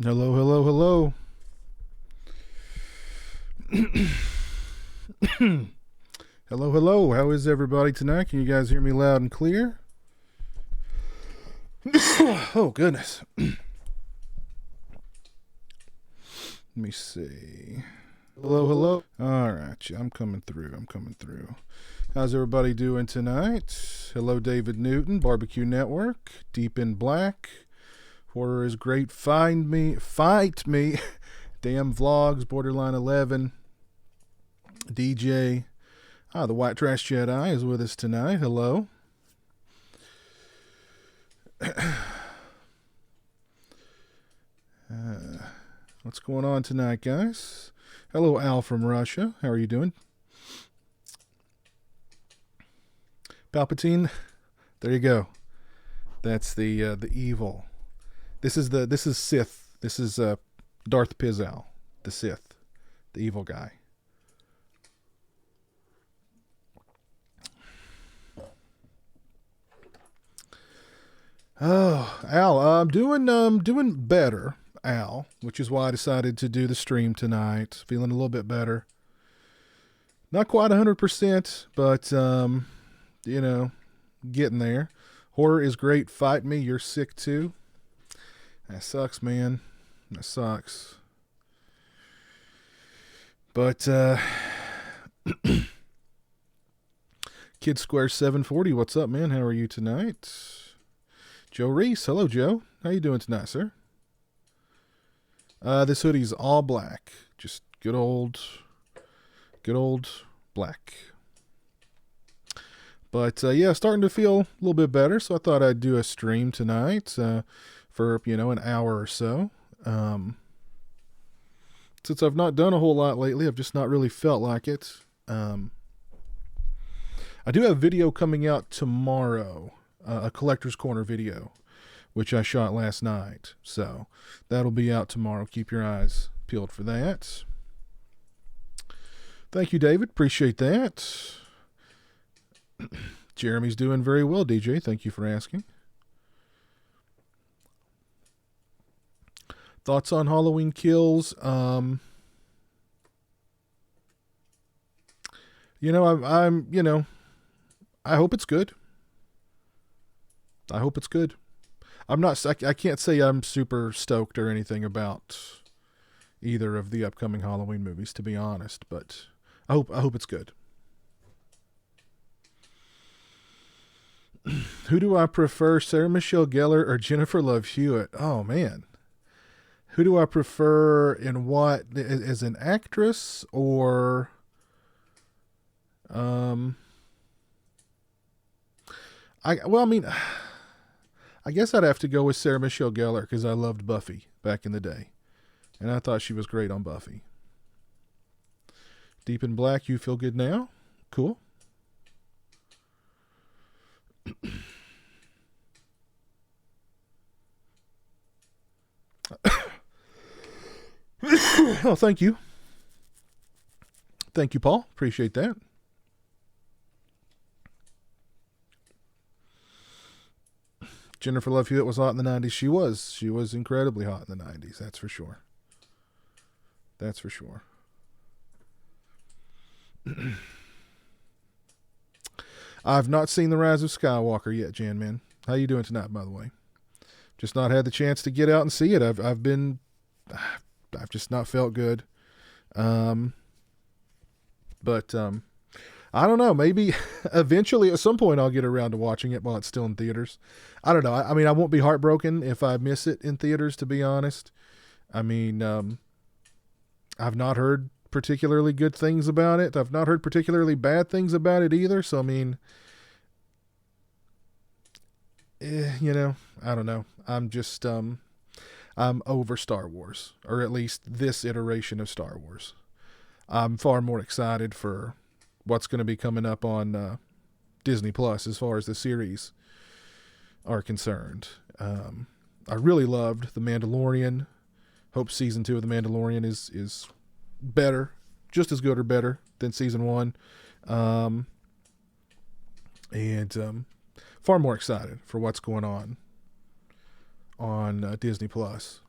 Hello, hello, hello. Hello, hello. How is everybody tonight? Can you guys hear me loud and clear? Oh, goodness. Let me see. Hello, hello. All right, I'm coming through. How's everybody doing tonight? Hello, David Newton, Barbecue Network, Deep in Black. Horror is great. Fight me. Damn Vlogs, Borderline 11, DJ. The White Trash Jedi is with us tonight. Hello. What's going on tonight, guys? Hello, Al from Russia. How are you doing? Palpatine. There you go. That's the evil. This is Sith. This is Darth Pizowell, the Sith, the evil guy. Oh, Al, I'm doing better, Al, which is why I decided to do the stream tonight. Feeling a little bit better. Not quite 100%, but getting there. Horror is great. Fight me. You're sick too. That sucks, man. That sucks. But Kid Square 740, what's up, man? How are you tonight? Joe Reese, hello, Joe. How you doing tonight, sir? This hoodie's all black. Just good old black. But yeah, starting to feel a little bit better, so I thought I'd do a stream tonight for an hour or so. Since I've not done a whole lot lately, I've just not really felt like it. I do have a video coming out tomorrow, a Collector's Corner video, which I shot last night. So that'll be out tomorrow. Keep your eyes peeled for that. Thank you, David. Appreciate that. Jeremy's doing very well, DJ. Thank you for asking. Thoughts on Halloween Kills? I'm I hope it's good. I can't say I'm super stoked or anything about either of the upcoming Halloween movies, to be honest, but I hope it's good. Who do I prefer, Sarah Michelle Gellar or Jennifer Love Hewitt? Oh, man. Who do I prefer in what? As an actress or... I guess I'd have to go with Sarah Michelle Gellar because I loved Buffy back in the day. And I thought she was great on Buffy. Deep in Black, you feel good now? Cool. Oh, thank you. Thank you, Paul. Appreciate that. Jennifer Love Hewitt was hot in the 90s. She was incredibly hot in the 90s. That's for sure. I've not seen The Rise of Skywalker yet, Jan Man. How you doing tonight, by the way? Just not had the chance to get out and see it. I've just not felt good. But I don't know. Maybe eventually at some point I'll get around to watching it while it's still in theaters. I don't know. I mean, I won't be heartbroken if I miss it in theaters, to be honest. I mean, I've not heard particularly good things about it. I've not heard particularly bad things about it either. So, I mean, I don't know. I'm just, I'm over Star Wars, or at least this iteration of Star Wars. I'm far more excited for what's going to be coming up on Disney Plus as far as the series are concerned. I really loved The Mandalorian. Hope season 2 of The Mandalorian is better, just as good or better than season 1. And far more excited for what's going on Disney Plus.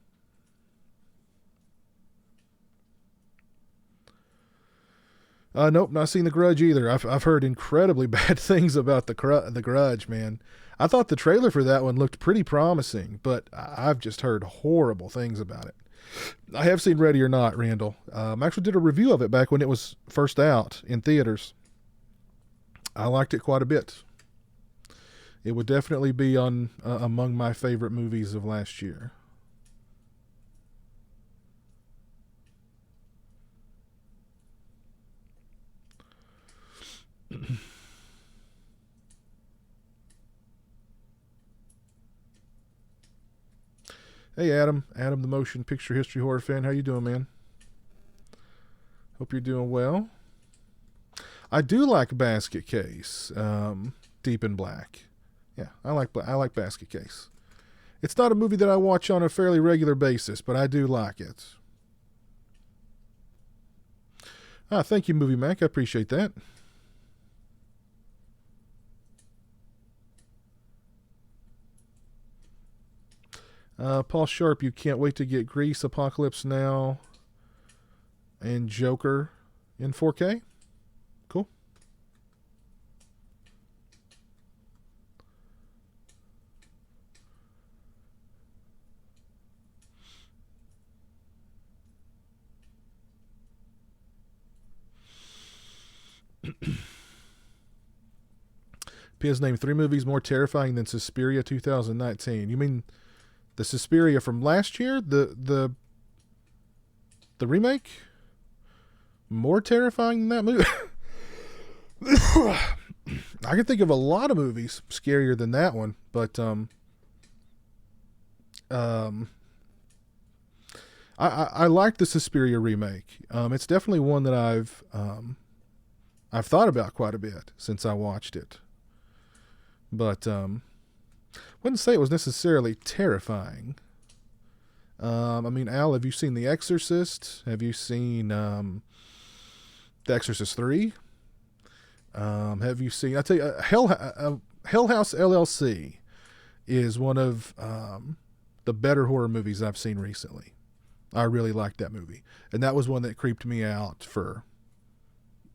Nope, not seen The Grudge either. I've heard incredibly bad things about the Grudge, man. I thought the trailer for that one looked pretty promising, but I've just heard horrible things about it. I have seen Ready or Not, Randall. Actually did a review of it back when it was first out in theaters. I liked it quite a bit. It would definitely be on among my favorite movies of last year. Hey, Adam. Adam, the motion picture history horror fan. How you doing, man? Hope you're doing well. I do like Basket Case. Deep in Black. Yeah, I like Basket Case. It's not a movie that I watch on a fairly regular basis, but I do like it. Thank you, Movie Mac. I appreciate that. Paul Sharp, you can't wait to get Grease, Apocalypse Now, and Joker in 4K. Cool. Pia's named 3 movies more terrifying than Suspiria 2019. You mean the Suspiria from last year? The remake? More terrifying than that movie? I can think of a lot of movies scarier than that one, but um, I like the Suspiria remake. It's definitely one that I've thought about quite a bit since I watched it, but wouldn't say it was necessarily terrifying. I mean, Al, have you seen The Exorcist? Have you seen The Exorcist 3? Have you seen? I tell you, Hell House LLC is one of the better horror movies I've seen recently. I really liked that movie, and that was one that creeped me out for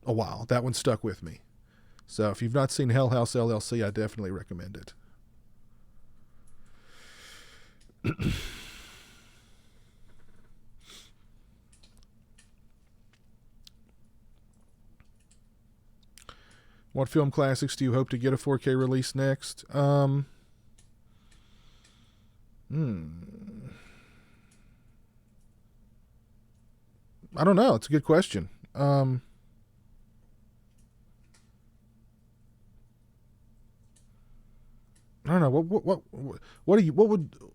a while. That one stuck with me. So if you've not seen Hell House LLC, I definitely recommend it. What film classics do you hope to get a 4K release next? I don't know. It's a good question. I don't know.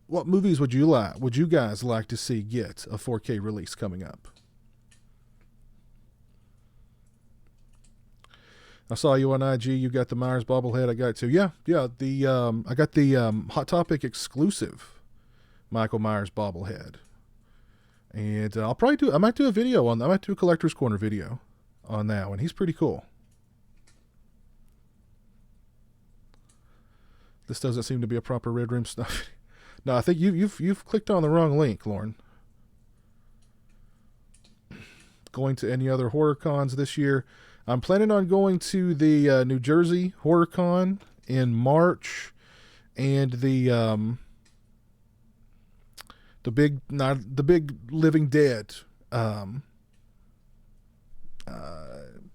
What movies would you like? Would you guys like to see get a 4K release coming up? I saw you on IG. You got the Myers bobblehead. I got it too. Yeah, yeah. I got the Hot Topic exclusive Michael Myers bobblehead, and I'll probably do. I might do a video on. I might do a collector's corner video on that one. He's pretty cool. This doesn't seem to be a proper Red Room stuff. No, I think you've clicked on the wrong link, Lauren. Going to any other horror cons this year? I'm planning on going to the New Jersey Horror Con in March, and the big Living Dead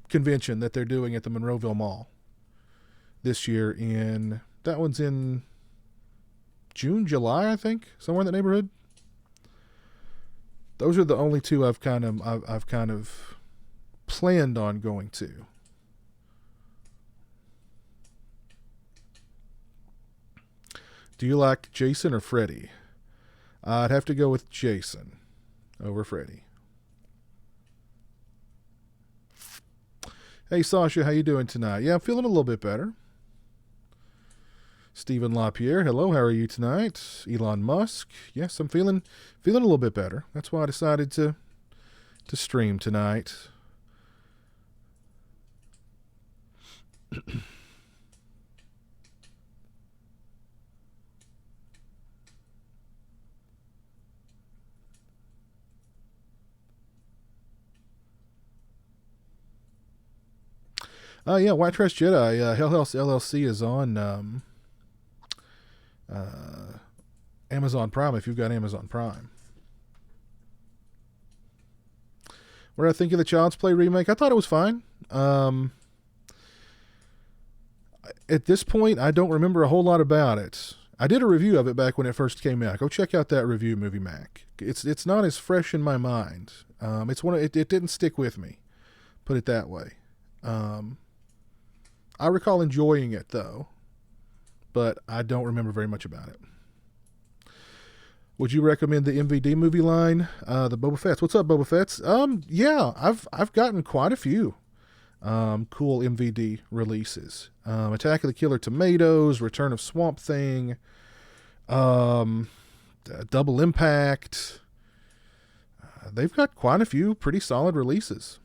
convention that they're doing at the Monroeville Mall this year. That one's in June, July, I think, somewhere in that neighborhood. Those are the only two I've kind of planned on going to. Do you like Jason or Freddy? I'd have to go with Jason over Freddy. Hey Sasha, how you doing tonight? Yeah, I'm feeling a little bit better. Stephen LaPierre, hello, how are you tonight? Elon Musk, yes, I'm feeling a little bit better. That's why I decided to stream tonight. Yeah, White Trash Jedi. Hell House LLC is on uh, Amazon Prime if you've got Amazon Prime. What did I think of the Child's Play remake? I thought it was fine. At this point, I don't remember a whole lot about it. I did a review of it back when it first came out. Go check out that review, Movie Mac. It's not as fresh in my mind. It's one. It didn't stick with me. Put it that way. I recall enjoying it though, but I don't remember very much about it. Would you recommend the MVD movie line? The Boba Fett's. What's up, Boba Fett's? Yeah, I've gotten quite a few cool MVD releases. Attack of the Killer Tomatoes, Return of Swamp Thing, Double Impact. They've got quite a few pretty solid releases.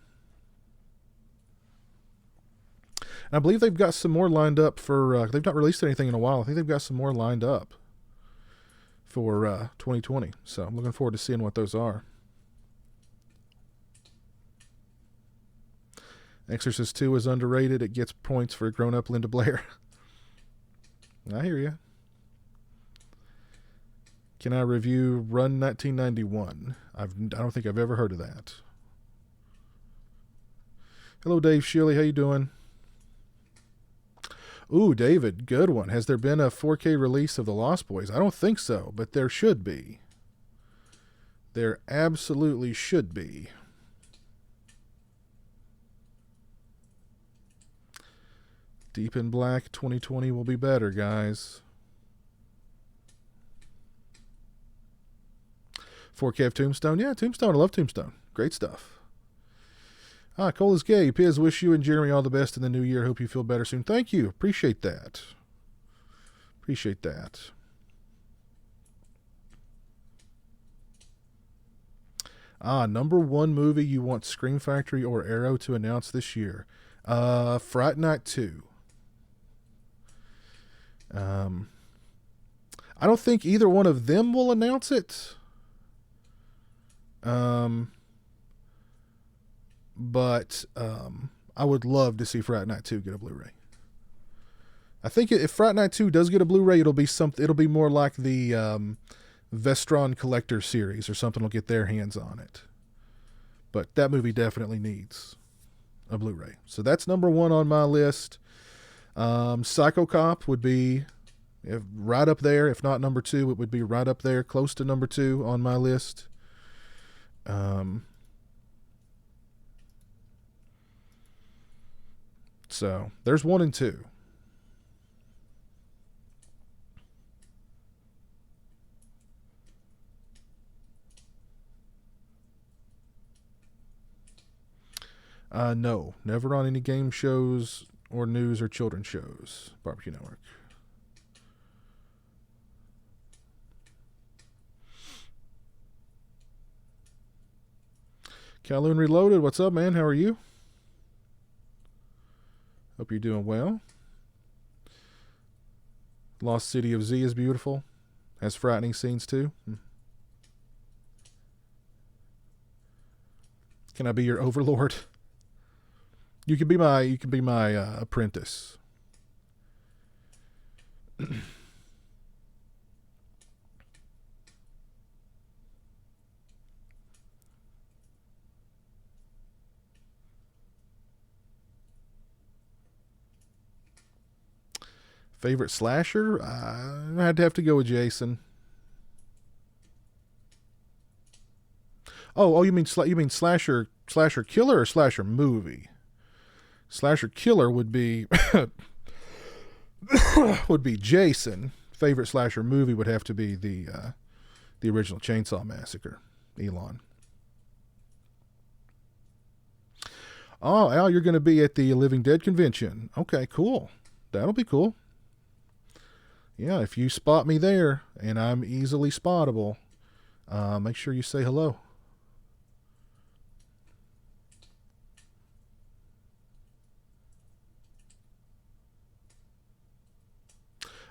And I believe they've got some more lined up for. They've not released anything in a while. I think they've got some more lined up for 2020. So I'm looking forward to seeing what those are. Exorcist 2 is underrated. It gets points for grown-up Linda Blair. I hear you. Can I review Run 1991? I don't think I've ever heard of that. Hello, Dave Shealy. How you doing? Ooh, David, good one. Has there been a 4K release of The Lost Boys? I don't think so, but there should be. There absolutely should be. Deep in Black 2020 will be better, guys. 4K of Tombstone? Yeah, Tombstone. I love Tombstone. Great stuff. Cole is gay. Piz, wish you and Jeremy all the best in the new year. Hope you feel better soon. Thank you. Appreciate that. Appreciate that. Number one movie you want Scream Factory or Arrow to announce this year? Fright Night 2. I don't think either one of them will announce it. But I would love to see Fright Night 2 get a Blu-ray. I think if Fright Night 2 does get a Blu-ray, it'll be more like the Vestron Collector series or something will get their hands on it. But that movie definitely needs a Blu-ray. So that's number one on my list. Psycho Cop would be right up there. If not number two, it would be right up there, close to number two on my list. So there's 1 and 2. No, never on any game shows or news or children's shows. Barbecue Network. Kowloon Reloaded, what's up, man? How are you? Hope you're doing well. Lost City of Z is beautiful. Has frightening scenes too. Can I be your overlord? You can be my apprentice. Favorite slasher? I'd have to go with Jason. Oh, you mean slasher killer or slasher movie? Slasher killer would be would be Jason. Favorite slasher movie would have to be the original Chainsaw Massacre. Elon. Oh, Al, you're going to be at the Living Dead convention. Okay, cool. That'll be cool. Yeah, if you spot me there, and I'm easily spottable, make sure you say hello.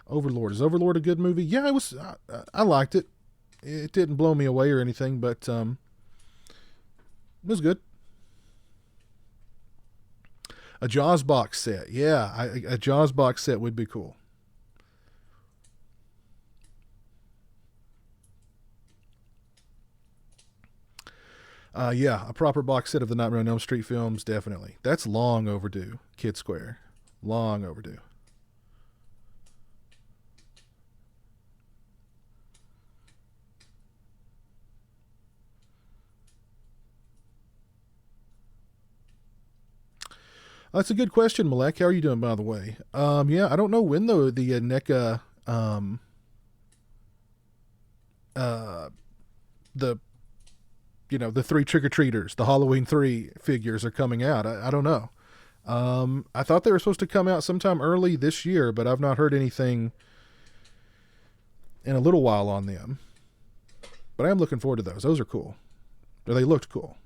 Overlord. Is Overlord a good movie? Yeah, it was. I liked it. It didn't blow me away or anything, but it was good. A Jaws box set. Yeah, a Jaws box set would be cool. Yeah, a proper box set of the Nightmare on Elm Street films, definitely. That's long overdue, Kid Square. Long overdue. That's a good question, Malek. How are you doing, by the way? Yeah, I don't know when the NECA uh, the the three trick or treaters, the Halloween 3 figures are coming out. I don't know. I thought they were supposed to come out sometime early this year, but I've not heard anything in a little while on them. But I am looking forward to those. Those are cool. Or they looked cool.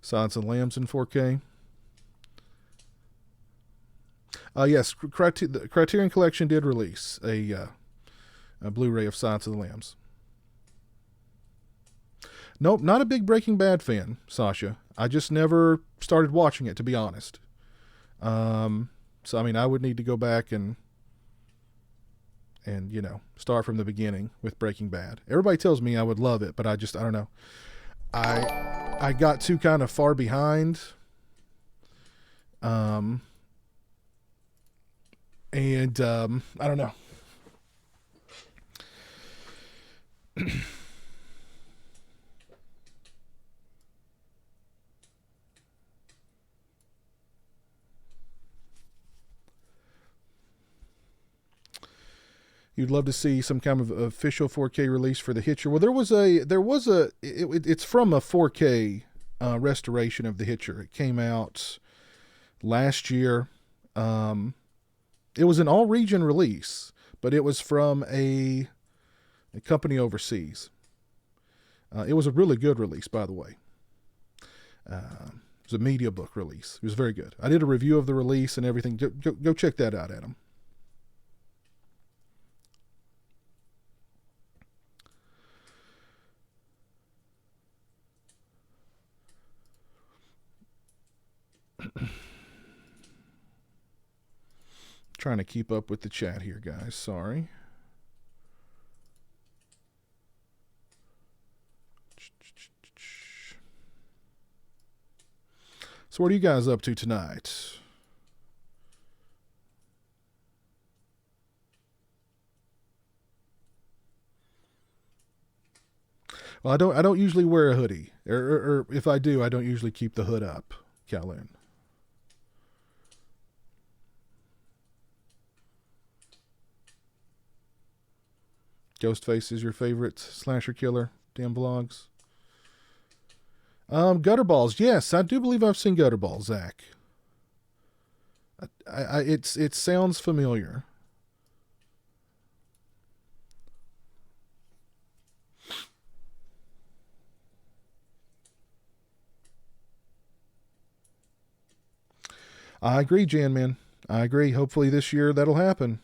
Silence of the Lambs in 4K. Yes, the Criterion Collection did release a Blu-ray of Silence of the Lambs. Nope, not a big Breaking Bad fan, Sasha. I just never started watching it, to be honest. So I mean, I would need to go back and start from the beginning with Breaking Bad. Everybody tells me I would love it, but I don't know. I got too kind of far behind. I don't know. You'd love to see some kind of official 4K release for The Hitcher. Well, it's from a 4K restoration of The Hitcher. It came out last year. It was an all-region release, but it was from a company overseas. It was a really good release, by the way. It was a media book release. It was very good. I did a review of the release and everything. Go check that out, Adam. Trying to keep up with the chat here, guys. Sorry. So what are you guys up to tonight? Well, I don't usually wear a hoodie, or if I do, I don't usually keep the hood up, Kowloon. Ghostface is your favorite slasher killer? Damn blogs. Gutterballs. Yes, I do believe I've seen Gutterballs, Zach. It sounds familiar. I agree, Jan Man. I agree. Hopefully this year that'll happen.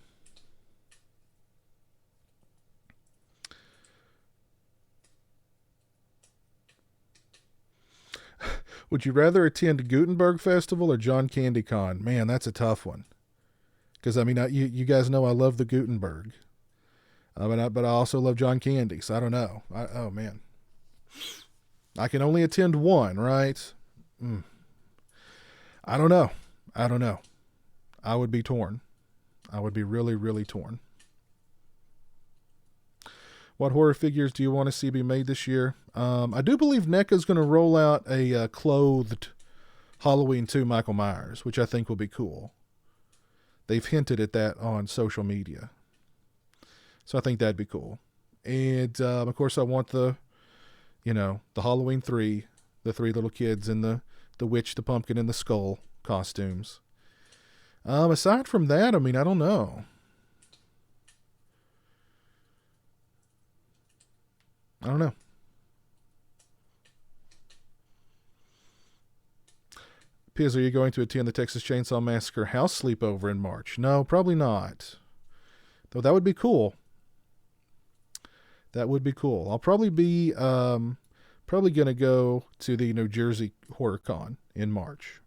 Would you rather attend Gutenberg Festival or John Candy Con? Man, that's a tough one. Because, I mean, you guys know I love the Gutenberg. But I also love John Candy, so I don't know. Oh, man. I can only attend one, right? I don't know. I would be torn. I would be really, really torn. What horror figures do you want to see be made this year? I do believe NECA is going to roll out a clothed Halloween 2 Michael Myers, which I think will be cool. They've hinted at that on social media. So I think that'd be cool. And, of course, I want the Halloween 3, the three little kids in the witch, the pumpkin, and the skull costumes. Aside from that, I mean, I don't know. I don't know. Piz, are you going to attend the Texas Chainsaw Massacre house sleepover in March? No, probably not. Though that would be cool. That would be cool. I'll probably be probably gonna go to the New Jersey Horror Con in March.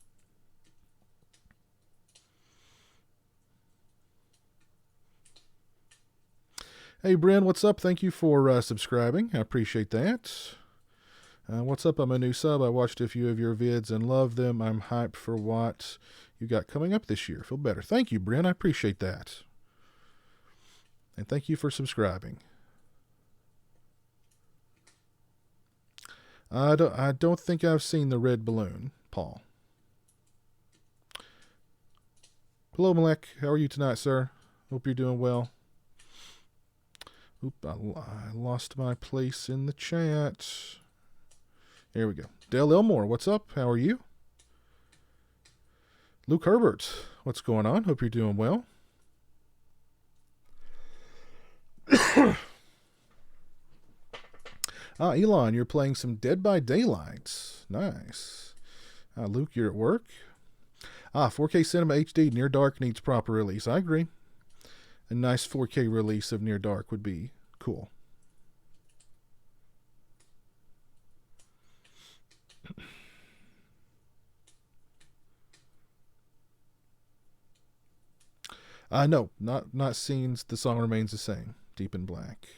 Hey, Bryn, what's up? Thank you for subscribing. I appreciate that. What's up? I'm a new sub. I watched a few of your vids and love them. I'm hyped for what you got coming up this year. Feel better. Thank you, Bryn. I appreciate that. And thank you for subscribing. I don't think I've seen the red balloon, Paul. Hello, Malek. How are you tonight, sir? Hope you're doing well. Oop, I lost my place in the chat. Here we go. Dale Elmore, what's up? How are you? Luke Herbert, what's going on? Hope you're doing well. Elon, you're playing some Dead by Daylight. Nice. Luke, you're at work. 4K Cinema HD Near Dark needs proper release. I agree. A nice 4K release of Near Dark would be cool. No, not scenes. The song remains the same. Deep in Black.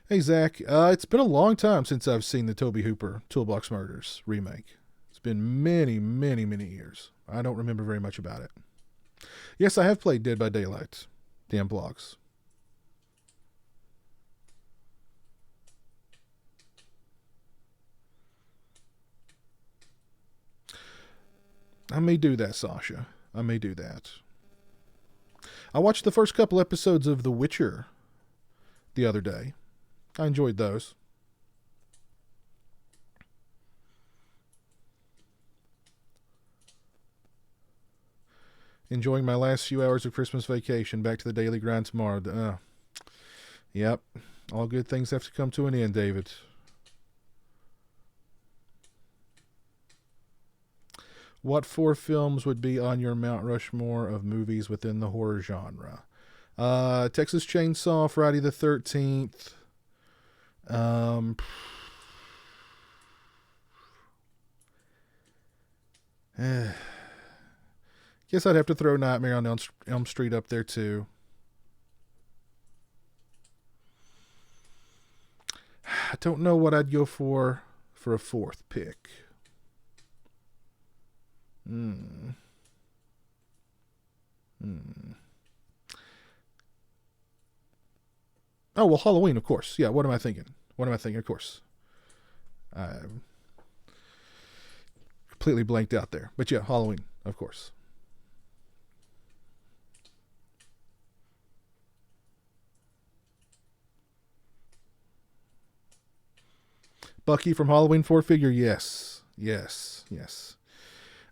Hey, Zach. It's been a long time since I've seen the Tobe Hooper Toolbox Murders remake. It's been many, many, many years. I don't remember very much about it. Yes, I have played Dead by Daylight. Damn blogs. I may do that, Sasha. I may do that. I watched the first couple episodes of The Witcher the other day. I enjoyed those. Enjoying my last few hours of Christmas vacation. Back to the daily grind tomorrow. Yep. All good things have to come to an end, David. What 4 films would be on your Mount Rushmore of movies within the horror genre? Texas Chainsaw, Friday the 13th. Guess I'd have to throw Nightmare on Elm Street up there too. I don't know what I'd go for a 4th pick. Oh, well, Halloween, of course. Yeah, what am I thinking? Of course. I completely blanked out there. But yeah, Halloween, of course. Bucky from Halloween 4-figure, yes.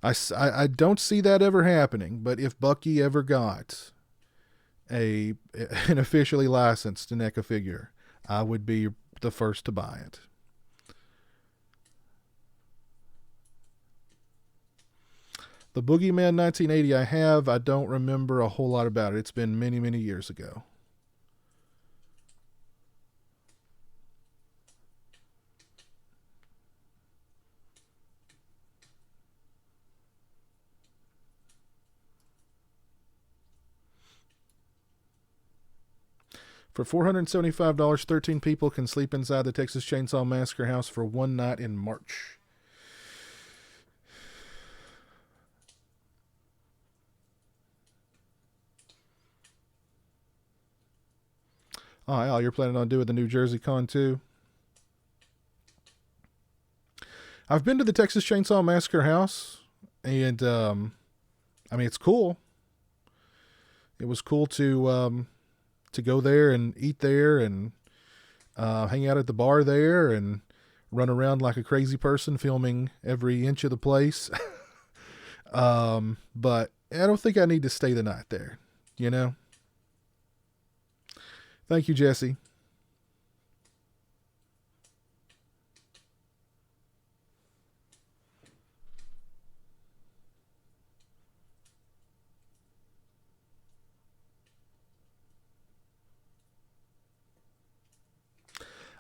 I don't see that ever happening, but if Bucky ever got an officially licensed NECA figure, I would be the first to buy it. The Boogeyman 1980 I don't remember a whole lot about it. It's been many, many years ago. For $475, 13 people can sleep inside the Texas Chainsaw Massacre house for one night in March. Oh, Al, you're planning on doing the New Jersey Con too? I've been to the Texas Chainsaw Massacre house, and it's cool. It was cool to go there and eat there and hang out at the bar there and run around like a crazy person filming every inch of the place. But I don't think I need to stay the night there, you know? Thank you, Jesse.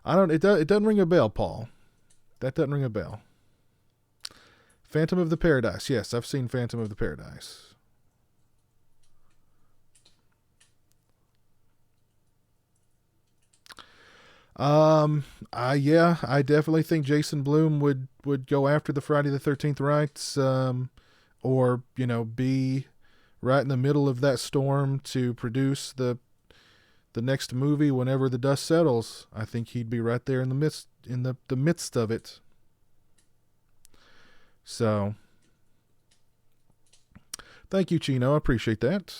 I don't. It doesn't ring a bell, Paul. That doesn't ring a bell. Phantom of the Paradise. Yes, I've seen Phantom of the Paradise. I definitely think Jason Blum would go after the Friday the 13th rights, or be right in the middle of that storm to produce the next movie whenever the dust settles. I think he'd be right there in the midst of it. So, thank you, Chino. I appreciate that.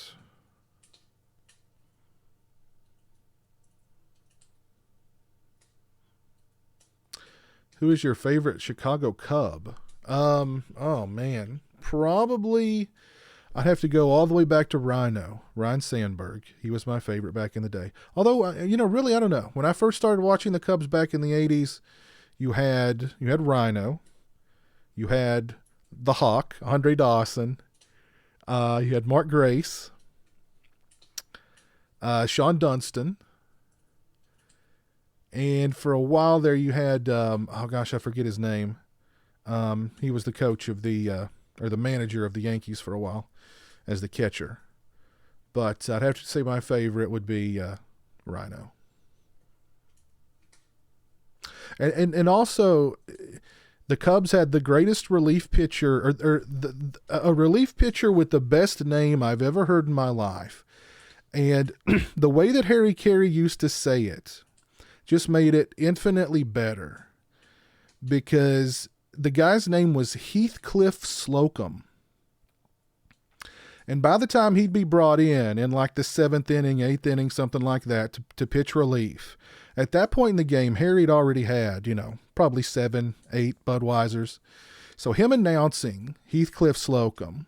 Who is your favorite Chicago Cub? Oh man, probably I'd have to go all the way back to Ryan Sandberg. He was my favorite back in the day. Although, really, I don't know. When I first started watching the Cubs back in the '80s, you had Rhino, you had the Hawk, Andre Dawson, you had Mark Grace, Sean Dunston, and for a while there you had I forget his name. He was the coach of or the manager of the Yankees for a while as the catcher. But I'd have to say my favorite would be Rhino. And also, the Cubs had the greatest relief pitcher, or a relief pitcher with the best name I've ever heard in my life. And the way that Harry Carey used to say it just made it infinitely better, because the guy's name was Heathcliff Slocum. And by the time he'd be brought in like the 7th inning, 8th inning, something like that, to pitch relief, at that point in the game, Harry'd already had, probably 7, 8 Budweisers. So him announcing Heathcliff Slocum,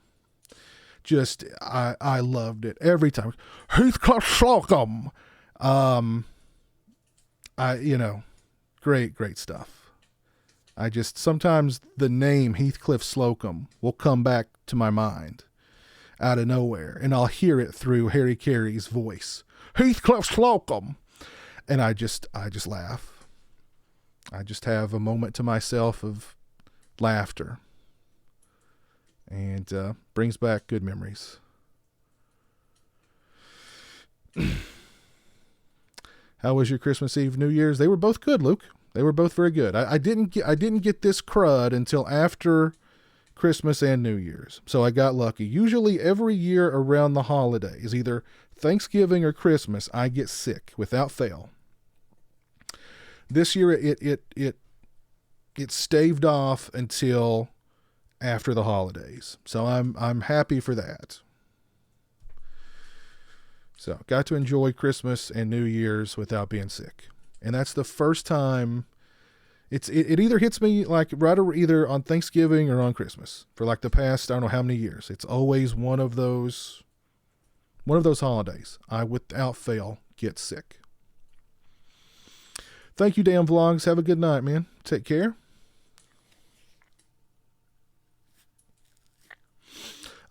just, I loved it every time. Heathcliff Slocum! Great stuff. Sometimes the name Heathcliff Slocum will come back to my mind out of nowhere, and I'll hear it through Harry Carey's voice. Heathcliff Slocum! And I just laugh. I just have a moment to myself of laughter. And brings back good memories. How was your Christmas Eve, New Year's? They were both good, Luke. They were both very good. I didn't get this crud until after Christmas and New Year's, so I got lucky. Usually every year around the holidays, either Thanksgiving or Christmas, I get sick without fail. This year it staved off until after the holidays, so I'm happy for that. So got to enjoy Christmas and New Year's without being sick, and that's the first time. It either hits me like either on Thanksgiving or on Christmas for like the past, I don't know how many years. It's always one of those holidays. I without fail get sick. Thank you, damn vlogs. Have a good night, man. Take care.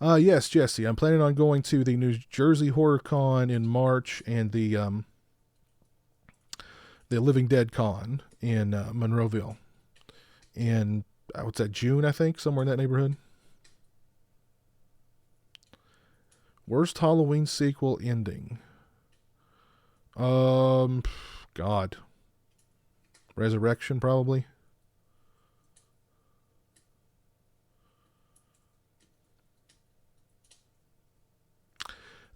Yes, Jesse. I'm planning on going to the New Jersey Horror Con in March and the Living Dead Con in Monroeville in, what's that, June, I think, somewhere in that neighborhood. Worst Halloween sequel ending. God. Resurrection, probably.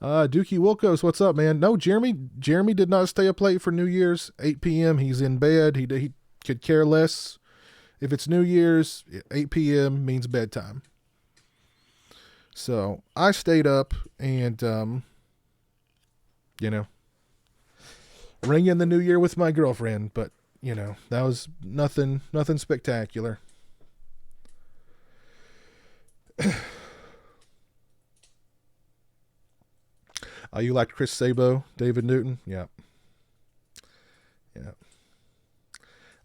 Dookie Wilkos, what's up, man? No, Jeremy did not stay up late for New Year's. 8 p.m. He's in bed. He could care less. If it's New Year's, 8 p.m. means bedtime. So I stayed up and, ring in the new year with my girlfriend, but that was nothing spectacular. You liked Chris Sabo, David Newton? Yeah.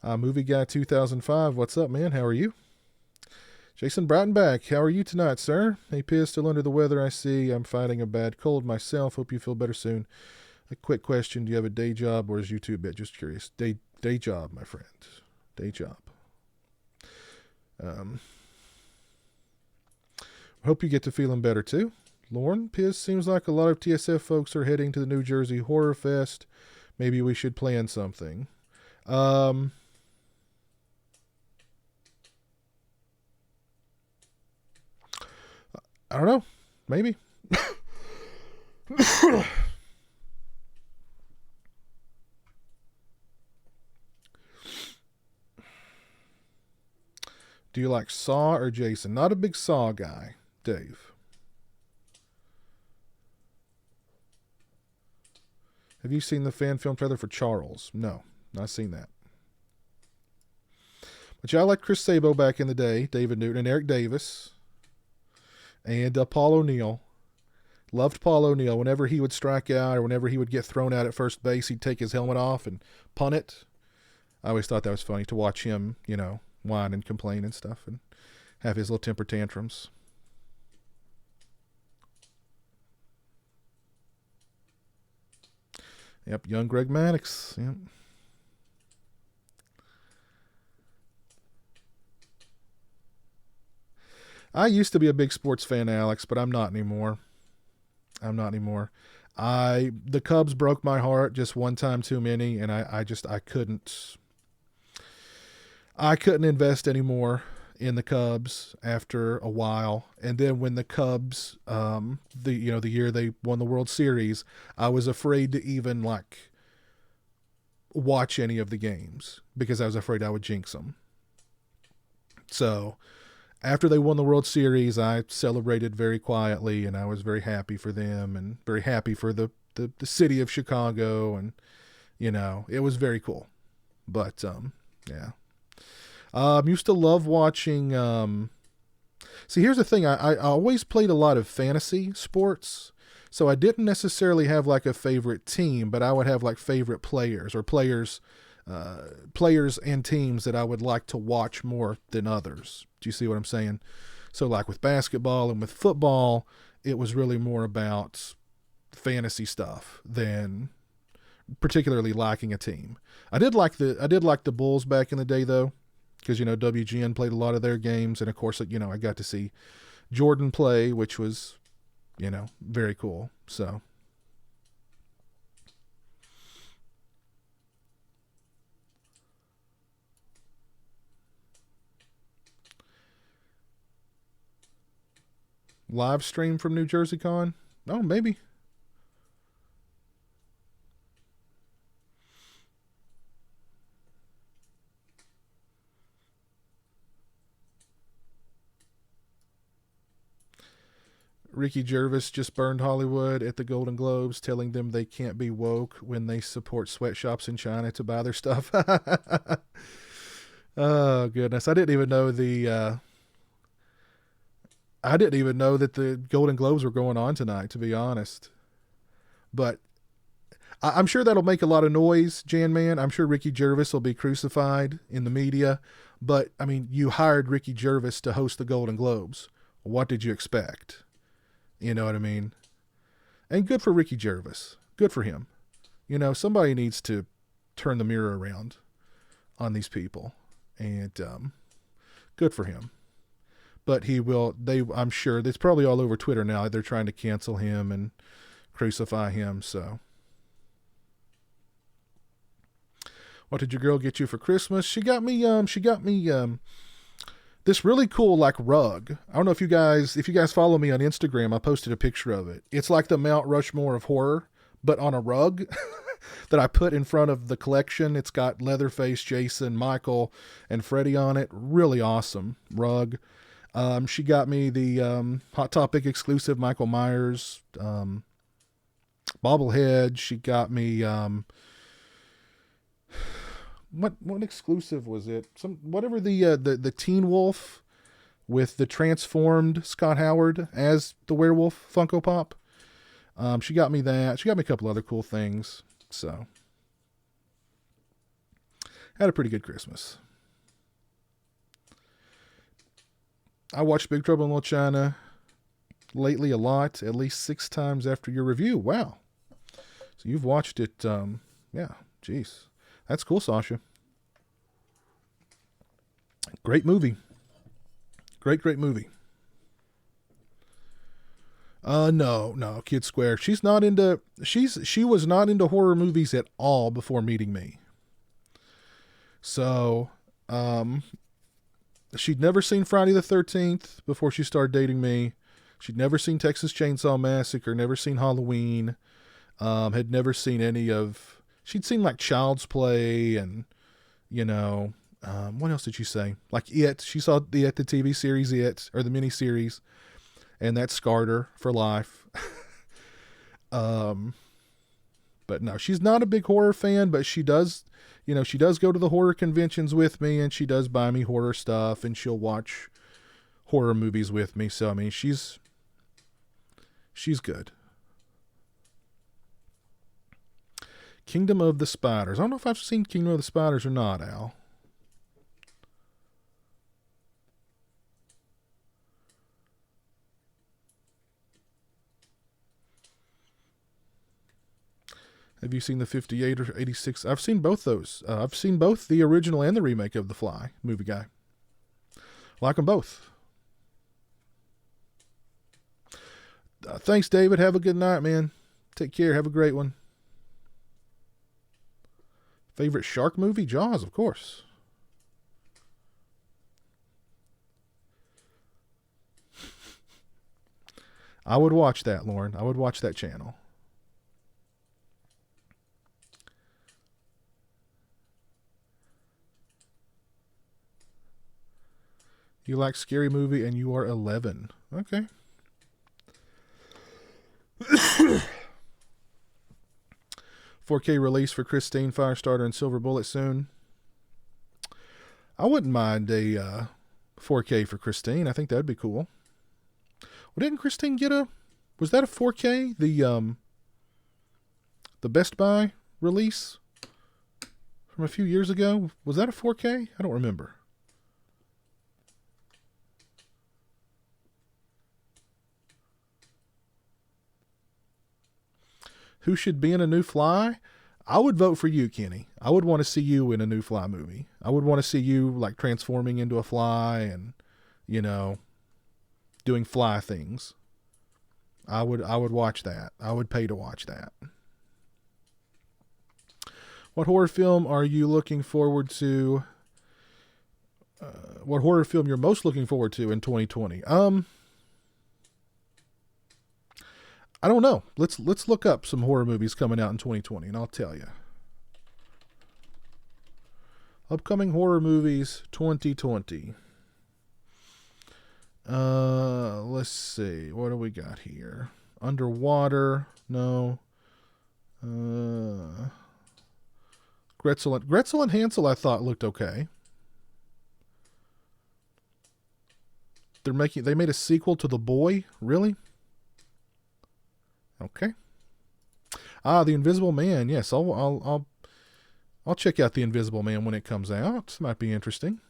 Movie Guy 2005, what's up, man? How are you? Jason Brattenbach, how are you tonight, sir? Hey, Piz, still under the weather, I see. I'm fighting a bad cold myself. Hope you feel better soon. A quick question, do you have a day job or is YouTube a bit? Just curious. Day job, my friend. Day job. Hope you get to feeling better too. Lauren, Piz, seems like a lot of TSF folks are heading to the New Jersey Horror Fest. Maybe we should plan something. I don't know. Maybe. Do you like Saw or Jason? Not a big Saw guy, Dave. Have you seen the fan film trailer for Charles? No, not seen that. But yeah, I liked Chris Sabo back in the day, David Newton and Eric Davis, and Paul O'Neill. Loved Paul O'Neill. Whenever he would strike out or whenever he would get thrown out at first base, he'd take his helmet off and punt it. I always thought that was funny to watch him, whine and complain and stuff and have his little temper tantrums. Yep, young Greg Maddux. Yep. I used to be a big sports fan, Alex, but I'm not anymore. The Cubs broke my heart just one time too many, and I couldn't invest anymore in the Cubs after a while. And then when the Cubs, the year they won the World Series, I was afraid to even watch any of the games because I was afraid I would jinx them. So after they won the World Series, I celebrated very quietly, and I was very happy for them and very happy for the city of Chicago, and it was very cool. But yeah. Used to love watching. See, here's the thing. I always played a lot of fantasy sports, so I didn't necessarily have a favorite team, but I would have favorite players or players and teams that I would like to watch more than others. Do you see what I'm saying? So with basketball and with football, it was really more about fantasy stuff than particularly liking a team. I did like the Bulls back in the day though, because WGN played a lot of their games, and of course I got to see Jordan play, which was very cool. So live stream from New Jersey Con? Oh, maybe. Ricky Gervais just burned Hollywood at the Golden Globes, telling them they can't be woke when they support sweatshops in China to buy their stuff. Oh goodness, I didn't even know that the Golden Globes were going on tonight, to be honest. But I'm sure that'll make a lot of noise, Jan Man. I'm sure Ricky Gervais will be crucified in the media. But I mean, you hired Ricky Gervais to host the Golden Globes. What did you expect? You know what I mean? And good for Ricky Gervais. Good for him. Somebody needs to turn the mirror around on these people. And good for him. But I'm sure, it's probably all over Twitter now. They're trying to cancel him and crucify him. So what did your girl get you for Christmas? She got me this really cool rug. I don't know if you guys follow me on Instagram. I posted a picture of it. It's like the Mount Rushmore of horror, but on a rug that I put in front of the collection. It's got Leatherface, Jason, Michael, and Freddy on it. Really awesome rug. She got me the Hot Topic exclusive Michael Myers bobblehead. She got me what exclusive was it? Whatever the Teen Wolf with the transformed Scott Howard as the werewolf Funko Pop. She got me that. She got me a couple other cool things. So had a pretty good Christmas. I watched Big Trouble in Little China lately a lot, at least 6 times after your review. Wow. So you've watched it, yeah, jeez. That's cool, Sasha. Great movie. Great movie. No, Kid Square. She was not into horror movies at all before meeting me. So, um, she'd never seen Friday the 13th before she started dating me. She'd never seen Texas Chainsaw Massacre, never seen Halloween, had never seen any of. She'd seen like Child's Play and, what else did she say? Like It. She saw It, the TV series It, or the miniseries, and that scarred her for life. um, but no, she's not a big horror fan, but she does, she does go to the horror conventions with me, and she does buy me horror stuff, and she'll watch horror movies with me. So, I mean, she's good. Kingdom of the Spiders. I don't know if I've seen Kingdom of the Spiders or not, Al. Have you seen the 58 or 86? I've seen both those. I've seen both the original and the remake of The Fly, movie guy. Like them both. Thanks, David. Have a good night, man. Take care. Have a great one. Favorite shark movie? Jaws, of course. I would watch that, Lauren. I would watch that channel. You like scary movie and you are 11. Okay. 4K release for Christine, Firestarter, and Silver Bullet soon. I wouldn't mind a 4K for Christine. I think that'd be cool. Well, didn't Christine get a? Was that a 4K? The Best Buy release from a few years ago. Was that a 4K? I don't remember. Who should be in a new Fly? I would vote for you, Kenny. I would want to see you in a new Fly movie. I would want to see you like transforming into a fly and, doing fly things. I would watch that. I would pay to watch that. What horror film are you looking forward to? What horror film you're most looking forward to in 2020? I don't know. Let's look up some horror movies coming out in 2020, and I'll tell you. Upcoming horror movies 2020. Let's see. What do we got here? Underwater. No. Gretzel and Hansel I thought looked okay. They made a sequel to The Boy? Really? Okay. The Invisible Man. Yes, I'll check out The Invisible Man when it comes out. Might be interesting.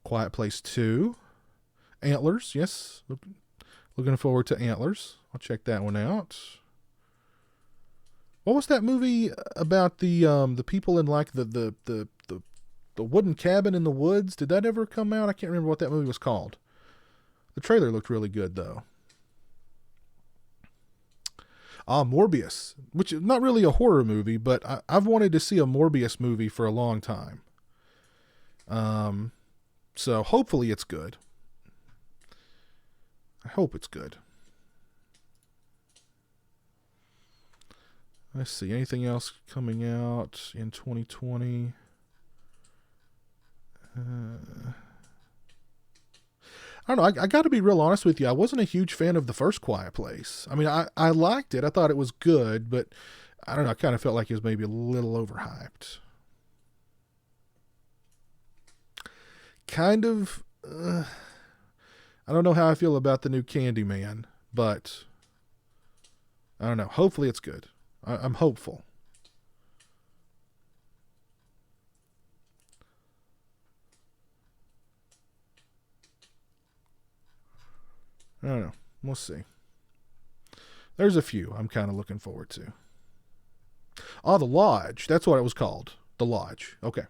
Quiet Place 2. Antlers. Yes. Looking forward to Antlers. I'll check that one out. What was that movie about the people in like the wooden cabin in the woods? Did that ever come out? I can't remember what that movie was called. The trailer looked really good though. Morbius, which is not really a horror movie, but I've wanted to see a Morbius movie for a long time. So hopefully it's good. I hope it's good. Let's see, anything else coming out in 2020? I don't know. I got to be real honest with you. I wasn't a huge fan of the first Quiet Place. I mean, I liked it. I thought it was good, but I don't know. I kind of felt like it was maybe a little overhyped. Kind of. I don't know how I feel about the new Candyman, but I don't know. Hopefully it's good. I'm hopeful. I don't know. We'll see. There's a few I'm kind of looking forward to. Oh, the Lodge. That's what it was called. The Lodge. Okay.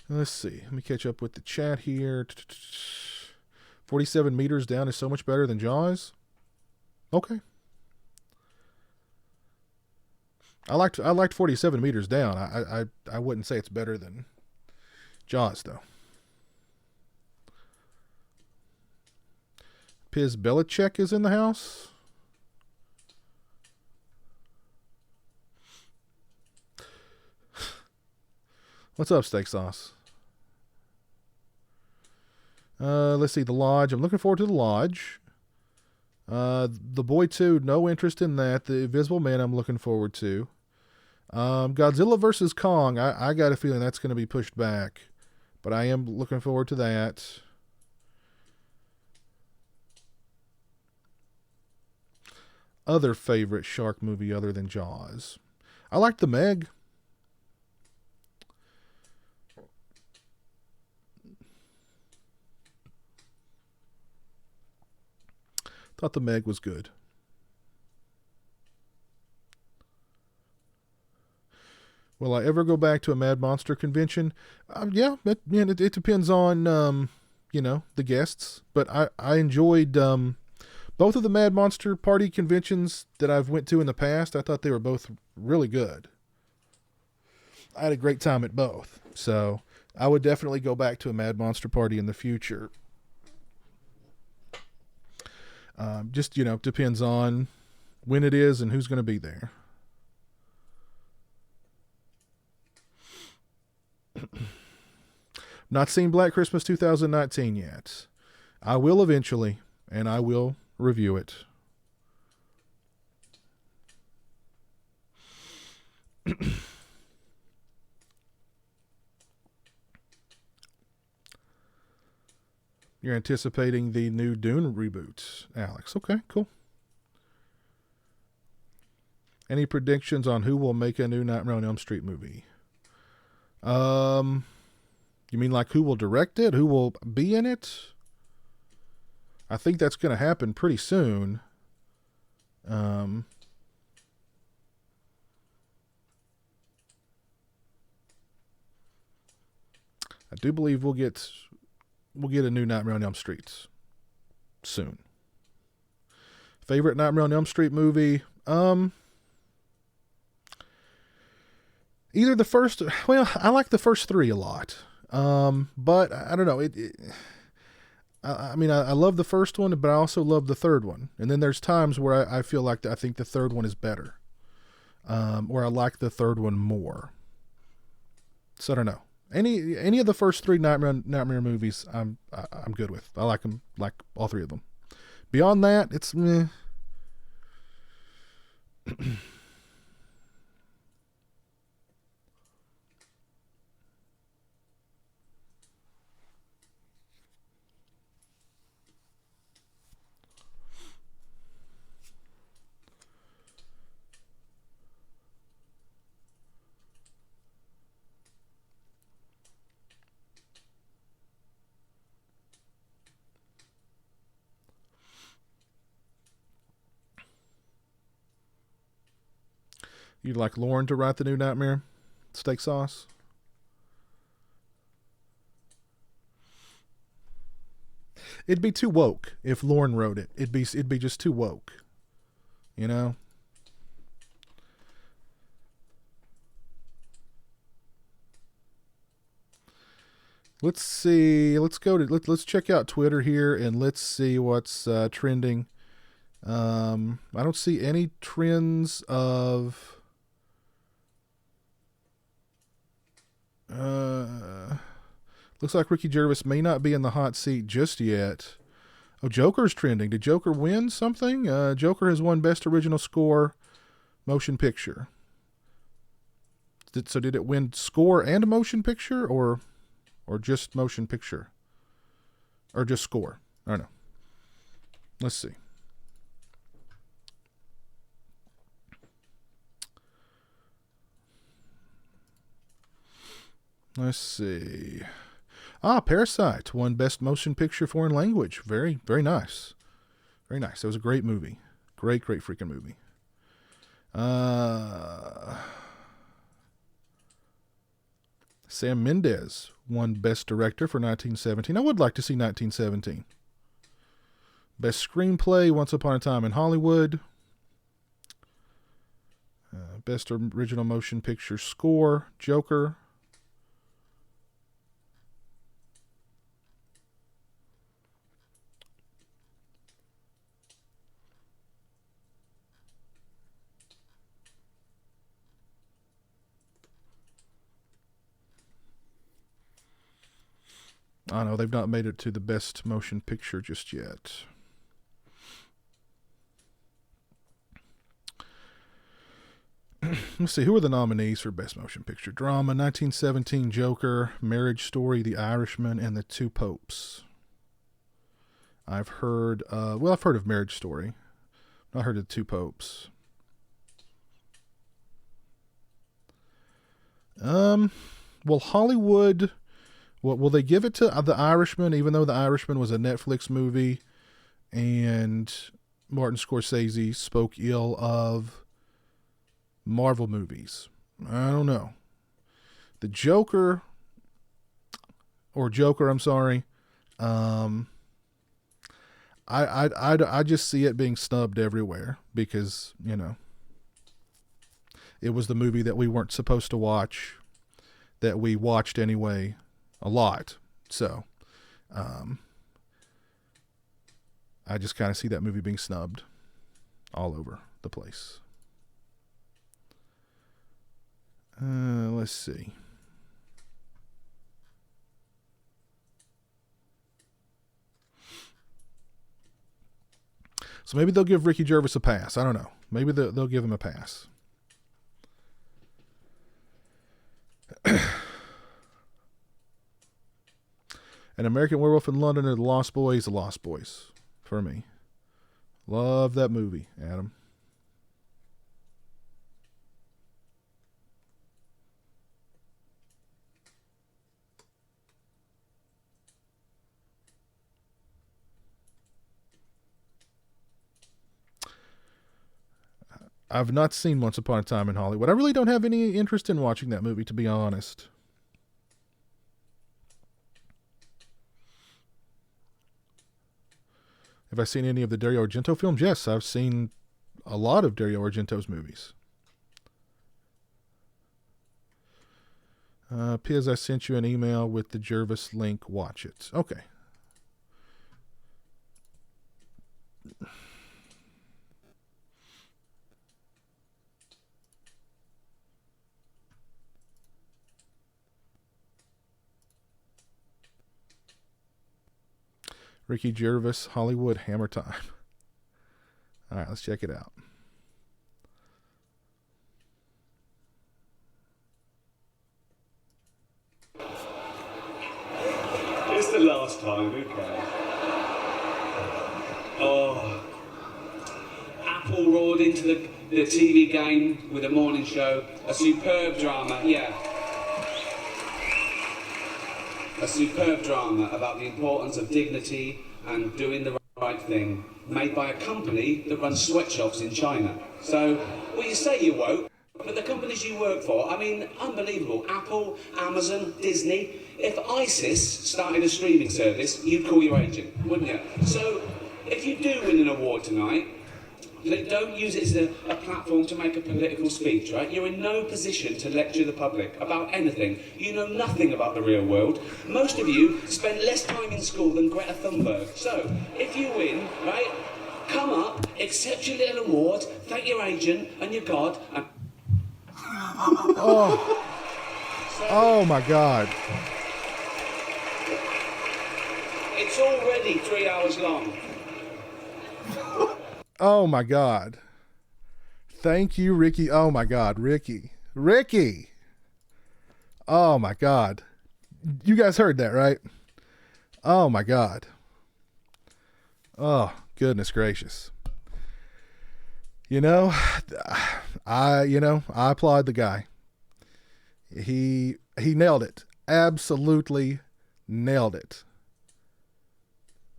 Let's see. Let me catch up with the chat here. 47 meters down is so much better than Jaws. Okay. I liked 47 meters down. I wouldn't say it's better than Jaws though. Piz Belichick is in the house. What's up, Steak Sauce? Let's see, The Lodge. I'm looking forward to The Lodge. The Boy 2, no interest in that. The Invisible Man, I'm looking forward to. Godzilla vs. Kong, I got a feeling that's going to be pushed back. But I am looking forward to that. Other favorite shark movie other than Jaws. I liked The Meg. Thought The Meg was good. Will I ever go back to a Mad Monster convention? Yeah, it depends on, the guests. But I enjoyed both of the Mad Monster Party conventions that I've went to in the past. I thought they were both really good. I had a great time at both. So I would definitely go back to a Mad Monster Party in the future. Just, depends on when it is and who's going to be there. Not seen Black Christmas 2019 yet. I will eventually, and I will review it. You're anticipating the new Dune reboot, Alex. Okay, cool. Any predictions on who will make a new Nightmare on Elm Street movie? You mean like who will direct it? Who will be in it? I think that's going to happen pretty soon. I do believe we'll get a new Nightmare on Elm Street soon. Favorite Nightmare on Elm Street movie? Either the first. Well, I like the first three a lot. But I don't know. I love the first one, but I also love the third one. And then there's times where I feel like I think the third one is better, or I like the third one more. So I don't know. Any of the first three Nightmare movies, I'm good with. I like them, like all three of them. Beyond that, it's meh. You'd like Lauren to write the new Nightmare? Steak Sauce? It'd be too woke if Lauren wrote it. It'd be just too woke. You know? Let's see. Let's check out Twitter here and let's see what's trending. I don't see any trends of looks like Ricky Gervais may not be in the hot seat just yet. Oh, Joker's trending. Did Joker win something? Joker has won Best Original Score Motion Picture. Did it win score and motion picture or just motion picture? Or just score? I don't know. Let's see. Let's see. Parasite won Best Motion Picture Foreign Language. Very, very nice. Very nice. It was a great movie. Great, great freaking movie. Sam Mendes won Best Director for 1917. I would like to see 1917. Best Screenplay, Once Upon a Time in Hollywood. Best Original Motion Picture Score, Joker. I know they've not made it to the Best Motion Picture just yet. Let's see, who are the nominees for Best Motion Picture? Drama, 1917, Joker, Marriage Story, The Irishman, and The Two Popes. I've heard of Marriage Story. Not heard of The Two Popes. Well, Hollywood, will they give it to The Irishman, even though The Irishman was a Netflix movie and Martin Scorsese spoke ill of Marvel movies? I don't know. The Joker, I'm sorry. I just see it being snubbed everywhere because, it was the movie that we weren't supposed to watch, that we watched anyway a lot. So, I just kind of see that movie being snubbed all over the place. Let's see. So maybe they'll give Ricky Gervais a pass. I don't know. Maybe they'll give him a pass. An American Werewolf in London or The Lost Boys? The Lost Boys for me. Love that movie, Adam. I've not seen Once Upon a Time in Hollywood. I really don't have any interest in watching that movie, to be honest. Have I seen any of the Dario Argento films? Yes, I've seen a lot of Dario Argento's movies. Piz, I sent you an email with the Gervais link. Watch it. Okay. Ricky Gervais, Hollywood, Hammer Time. All right, let's check it out. It's the last time, who cares? Oh, Apple roared into the TV game with a morning show. A superb drama, yeah. A superb drama about the importance of dignity and doing the right thing, made by a company that runs sweatshops in China. So, well, you say you're woke, but the companies you work for, I mean, unbelievable. Apple, Amazon, Disney. If ISIS started a streaming service, you'd call your agent, wouldn't you? So, if you do win an award tonight, don't use it as a platform to make a political speech, right? You're in no position to lecture the public about anything. You know nothing about the real world. Most of you spent less time in school than Greta Thunberg. So, if you win, right, come up, accept your little award, thank your agent and your God, and... Oh my God. It's already 3 hours long. Oh my God. Thank you, Ricky. Oh my God, Ricky. Oh my God. You guys heard that, right? Oh my God. Oh, goodness gracious. I applaud the guy. He nailed it. absolutely nailed it.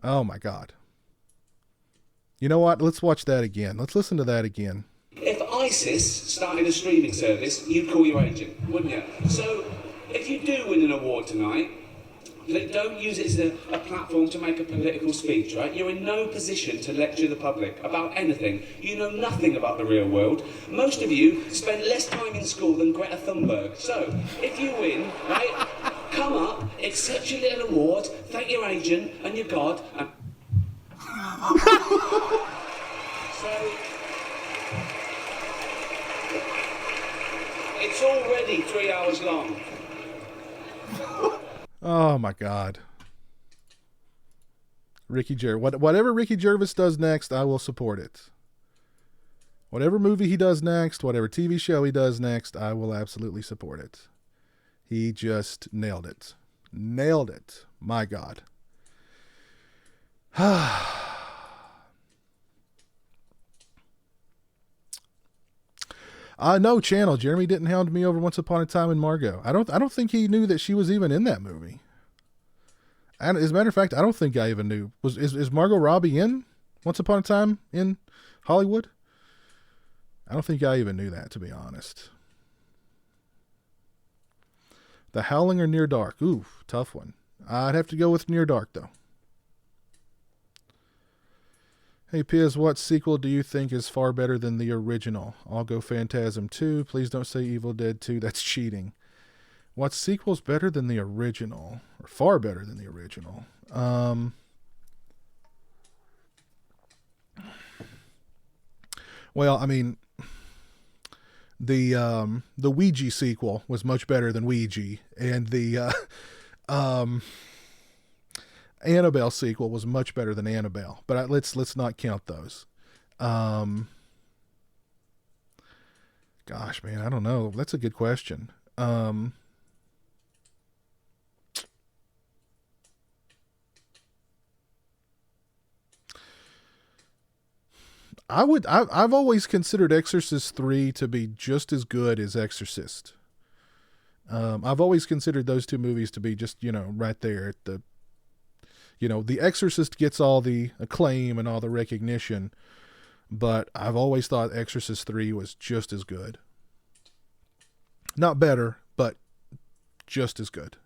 Oh my God. You know what? Let's watch that again. Let's listen to that again. If ISIS started a streaming service, you'd call your agent, wouldn't you? So, if you do win an award tonight, don't use it as a platform to make a political speech, right? You're in no position to lecture the public about anything. You know nothing about the real world. Most of you spend less time in school than Greta Thunberg. So, if you win, right, come up, accept your little award, thank your agent and your God, and... So... It's already 3 hours long. Oh my God. Ricky Gervais. Whatever Ricky Gervais does next, I will support it. Whatever movie he does next, whatever TV show he does next, I will absolutely support it. He just nailed it. Nailed it. My God. No, Channel. Jeremy didn't hound me over Once Upon a Time in Margot. I don't think he knew that she was even in that movie. And as a matter of fact, I don't think I even knew. Is Margot Robbie in Once Upon a Time in Hollywood? I don't think I even knew that, to be honest. The Howling or Near Dark? Ooh, tough one. I'd have to go with Near Dark, though. Hey, Piz, what sequel do you think is far better than the original? I'll go Phantasm 2. Please don't say Evil Dead 2. That's cheating. What sequel's better than the original? Or far better than the original? Well, I mean, the Ouija sequel was much better than Ouija, and the Annabelle sequel was much better than Annabelle, but let's not count those. Gosh, man, I don't know. That's a good question. I've always considered Exorcist 3 to be just as good as Exorcist. I've always considered those two movies to be just, right there at the, The Exorcist gets all the acclaim and all the recognition, but I've always thought Exorcist 3 was just as good. Not better, but just as good.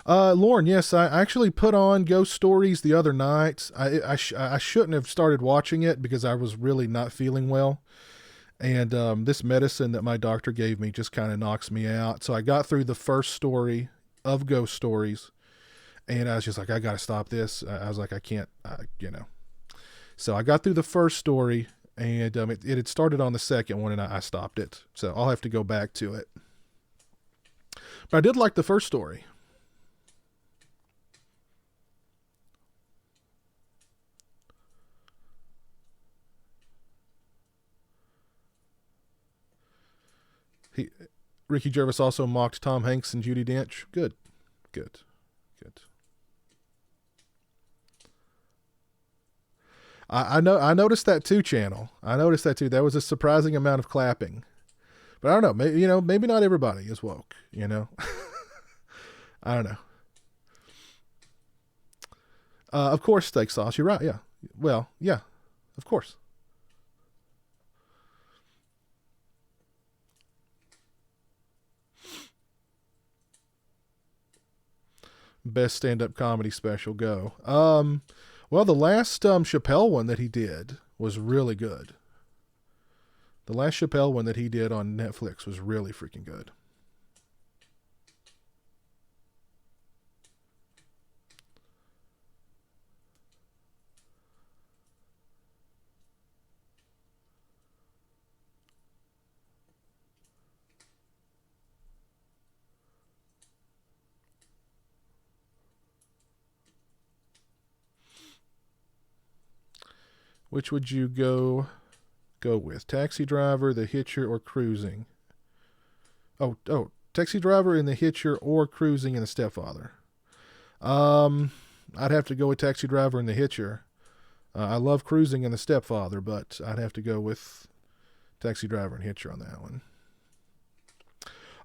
Lauren, yes, I actually put on Ghost Stories the other night. I shouldn't have started watching it because I was really not feeling well. And this medicine that my doctor gave me just kind of knocks me out. So I got through the first story of Ghost Stories, and I was just like, I got to stop this. I was like, I can't, So I got through the first story, and it had started on the second one, and I stopped it. So I'll have to go back to it. But I did like the first story. Ricky Gervais also mocked Tom Hanks and Judi Dench. Good. I noticed that too, Channel. I noticed that too. There was a surprising amount of clapping, but I don't know. Maybe not everybody is woke. I don't know. Of course, steak sauce. You're right. Yeah. Well, yeah. Of course. Best stand-up comedy special, go. Well, the last Chappelle one that he did was really good. The last Chappelle one that he did on Netflix was really freaking good. Which would you go with? Taxi Driver, The Hitcher, or Cruising? Oh, Taxi Driver and The Hitcher, or Cruising and The Stepfather. I'd have to go with Taxi Driver and The Hitcher. I love Cruising and The Stepfather, but I'd have to go with Taxi Driver and Hitcher on that one.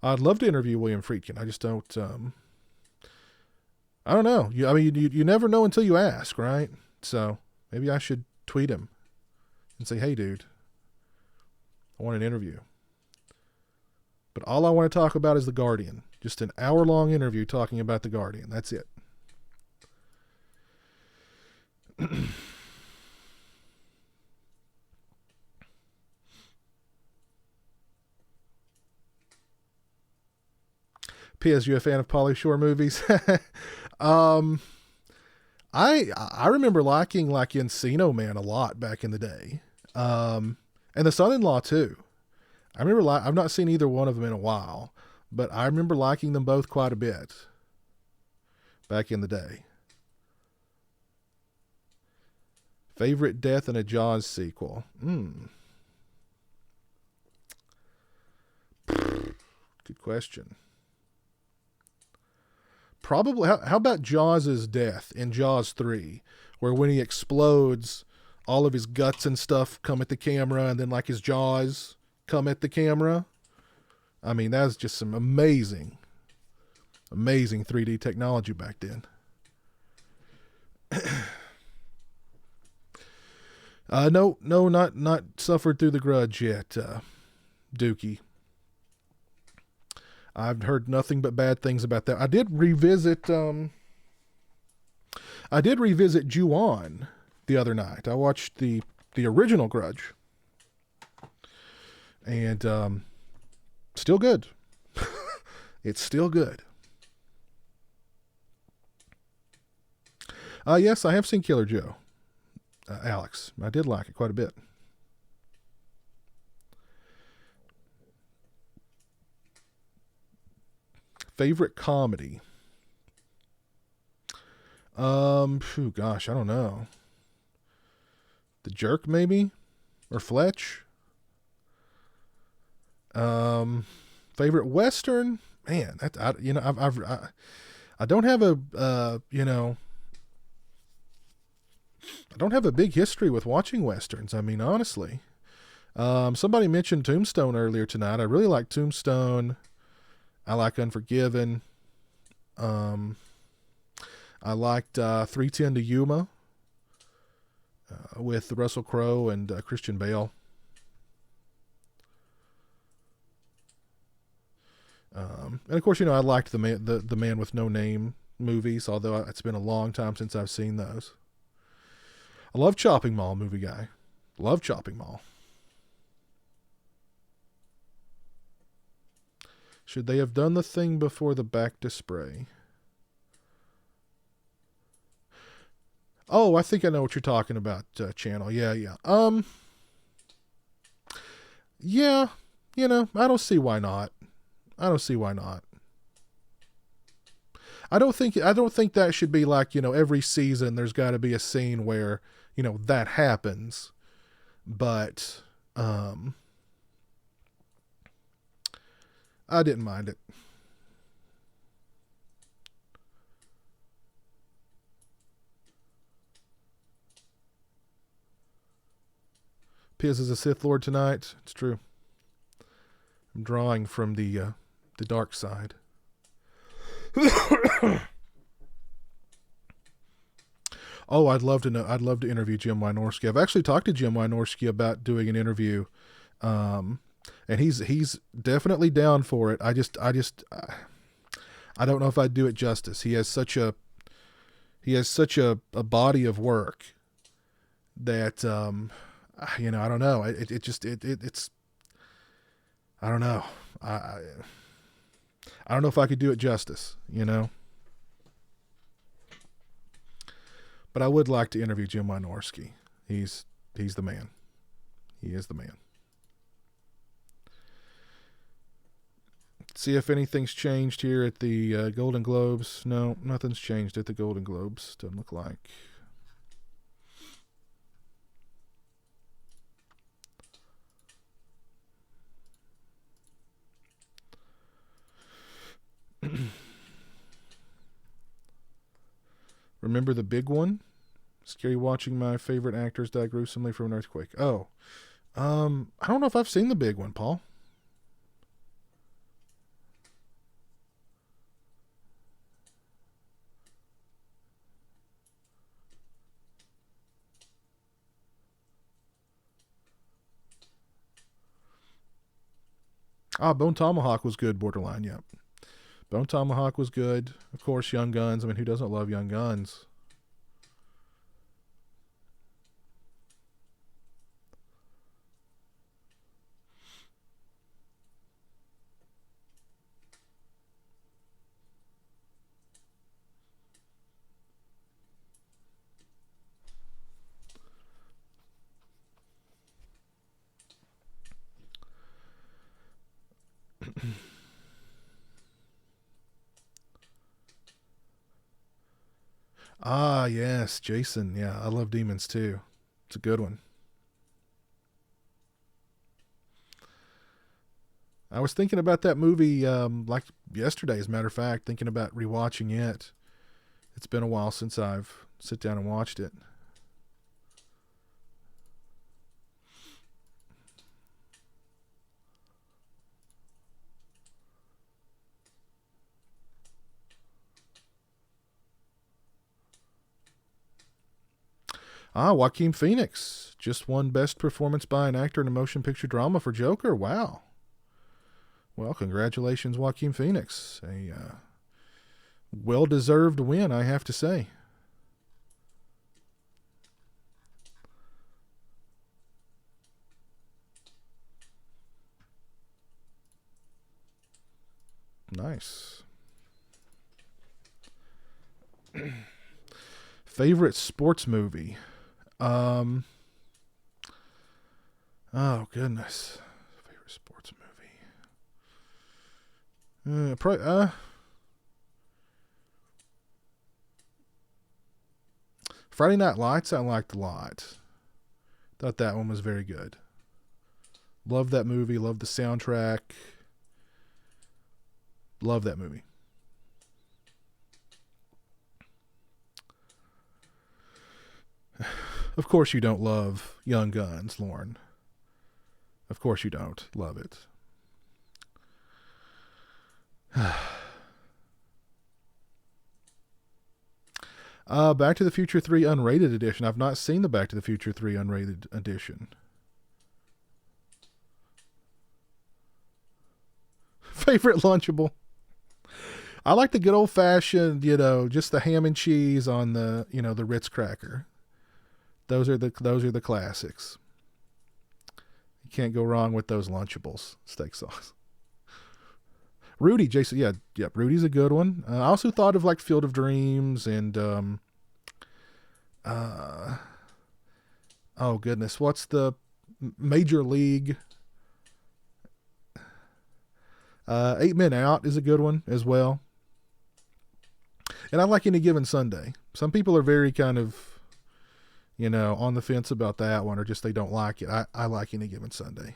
I'd love to interview William Friedkin. I just don't. I don't know. You never know until you ask, right? So maybe I should tweet him and say, "Hey, dude, I want an interview." But all I want to talk about is The Guardian. Just an hour-long interview talking about The Guardian. That's it. P.S. You a fan of Pauly Shore movies? I remember liking like Encino Man a lot back in the day, and The Son-in-Law too. I remember I've not seen either one of them in a while, but I remember liking them both quite a bit back in the day. Favorite death in a Jaws sequel? Good question. Probably, how about Jaws' death in Jaws 3, where when he explodes, all of his guts and stuff come at the camera, and then like his jaws come at the camera? I mean, that was just some amazing 3D technology back then. No, not suffered through the grudge yet, Dookie. I've heard nothing but bad things about that. I did revisit Ju-On the other night. I watched the original Grudge, and still good. It's still good. Yes, I have seen Killer Joe. Alex, I did like it quite a bit. Favorite comedy? Gosh, I don't know. The Jerk, maybe, or Fletch. Favorite Western? Man, I don't have I don't have a big history with watching Westerns. I mean, honestly. Somebody mentioned Tombstone earlier tonight. I really like Tombstone. I like Unforgiven. I liked 3:10 to Yuma with Russell Crowe and Christian Bale. And of course, I liked the Man with No Name movies, although it's been a long time since I've seen those. I love Chopping Mall, movie guy. Love Chopping Mall. Should they have done the thing before the back display? Oh, I think I know what you're talking about, channel. Yeah. Yeah, I don't see why not. I don't think that should be like, every season there's got to be a scene where, that happens. But I didn't mind it. Piz is a Sith Lord tonight. It's true. I'm drawing from the dark side. Oh, I'd love to interview Jim Wynorski. I've actually talked to Jim Wynorski about doing an interview, and he's definitely down for it. I don't know if I'd do it justice. He has such a body of work that I don't know. It's I don't know. I don't know if I could do it justice, But I would like to interview Jim Wynorski. He's the man. He is the man. See if anything's changed here at the Golden Globes. No, nothing's changed at the Golden Globes. Doesn't look like. Remember the big one? Scary watching my favorite actors die gruesomely from an earthquake. Oh, I don't know if I've seen the big one, Paul. Ah, Bone Tomahawk was good, borderline, yep. Bone Tomahawk was good. Of course, Young Guns. I mean, who doesn't love Young Guns? Ah, yes, Jason. Yeah, I love Demons too. It's a good one. I was thinking about that movie like yesterday, as a matter of fact, thinking about rewatching it. It's been a while since I've sit down and watched it. Ah, Joaquin Phoenix just won Best Performance by an Actor in a Motion Picture Drama for Joker. Wow. Well, congratulations, Joaquin Phoenix. A well deserved win, I have to say. Nice. Favorite sports movie? Um, oh, goodness. Favorite sports movie? Probably, Friday Night Lights, I liked a lot. Thought that one was very good. Love that movie. Love the soundtrack. Love that movie. Of course, you don't love Young Guns, Lauren. Of course, you don't love it. Back to the Future 3 Unrated Edition. I've not seen the Back to the Future 3 Unrated Edition. Favorite Lunchable? I like the good old fashioned, just the ham and cheese on the Ritz cracker. Those are the classics. You can't go wrong with those Lunchables steak sauce. Rudy, Jason, yeah, Rudy's a good one. I also thought of like Field of Dreams and uh, oh goodness, what's the Major League? 8 Men Out is a good one as well. And I like Any Given Sunday. Some people are very kind of, on the fence about that one, or just they don't like it. I like Any Given Sunday.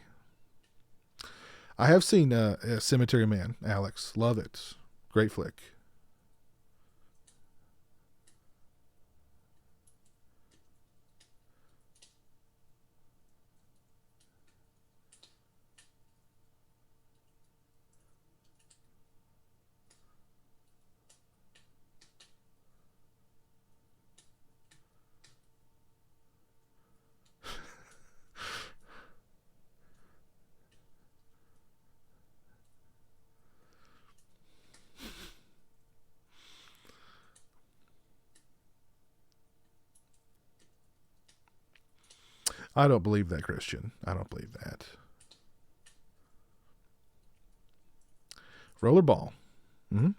I have seen Cemetery Man, Alex. Love it. Great flick. I don't believe that, Christian. I don't believe that. Rollerball. Mm-hmm.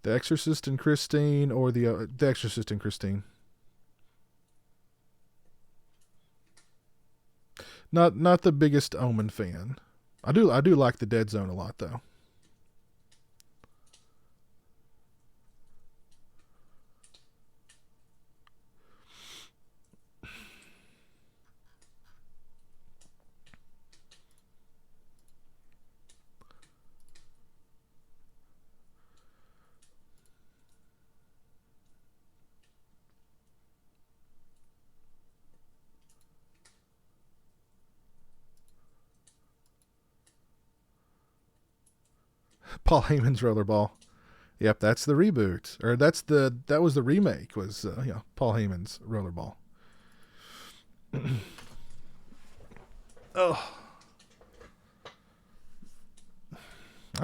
The Exorcist and Christine, or the Exorcist and Christine. Not the biggest Omen fan. I do like the Dead Zone a lot though. Paul Heyman's Rollerball. Yep, that's the reboot, or that was the remake. Was Paul Heyman's Rollerball. Oh,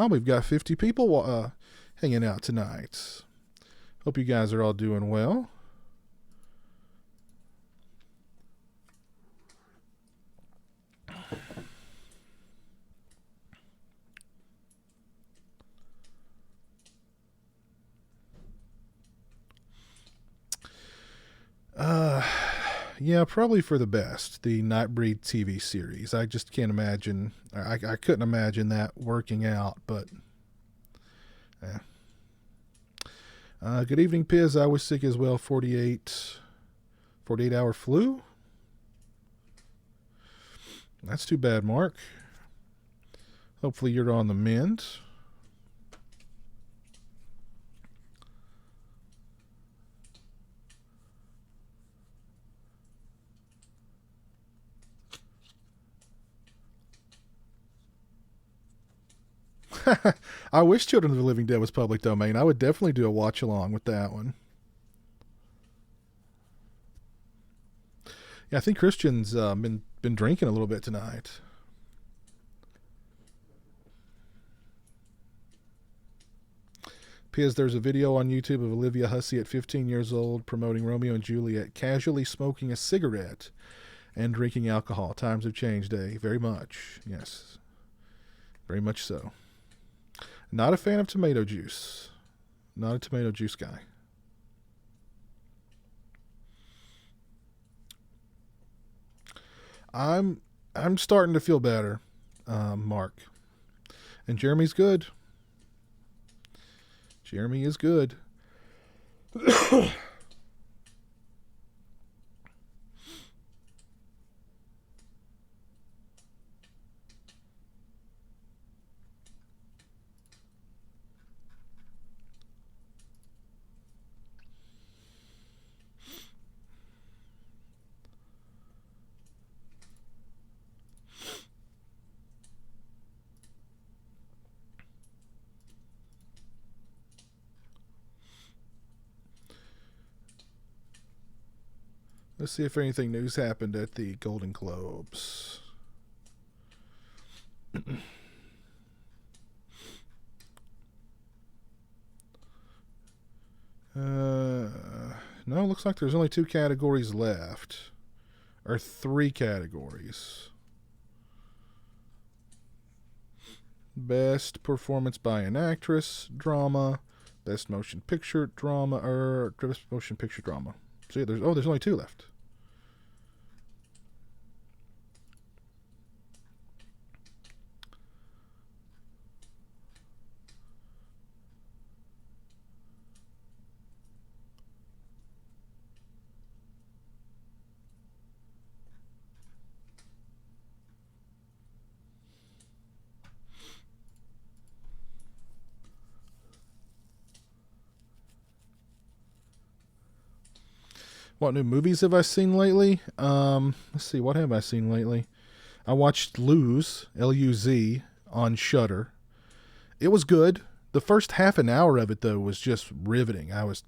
we've got 50 people hanging out tonight. Hope you guys are all doing well. Yeah, probably for the best. The Nightbreed TV series. I just can't imagine. I couldn't imagine that working out. But, good evening, Piz. I was sick as well. 48-hour flu. That's too bad, Mark. Hopefully you're on the mend. I wish Children of the Living Dead was public domain. I would definitely do a watch along with that one. Yeah, I think Christian's been drinking a little bit tonight. P.S. There's a video on YouTube of Olivia Hussey at 15 years old promoting Romeo and Juliet, casually smoking a cigarette and drinking alcohol. Times have changed, very much. Yes, very much so. Not a fan of tomato juice. Not a tomato juice guy. I'm starting to feel better, Mark. And Jeremy's good. Jeremy is good. Let's see if anything news happened at the Golden Globes. No, looks like there's only 2 categories left. Or 3 categories. Best performance by an actress, drama, best motion picture drama, or best motion picture drama. See, there's only 2 left. What new movies have I seen lately? Let's see. What have I seen lately? I watched Luz, Luz, on Shudder. It was good. The first half an hour of it, though, was just riveting. I was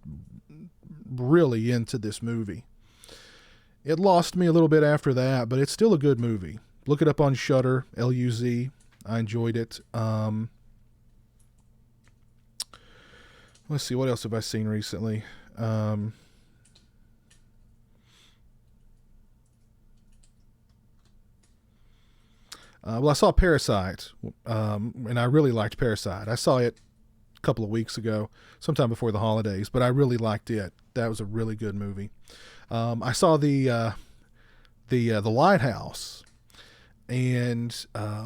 really into this movie. It lost me a little bit after that, but it's still a good movie. Look it up on Shudder, Luz. I enjoyed it. Let's see. What else have I seen recently? Well, I saw Parasite, and I really liked Parasite. I saw it a couple of weeks ago, sometime before the holidays, but I really liked it. That was a really good movie. I saw the Lighthouse, and I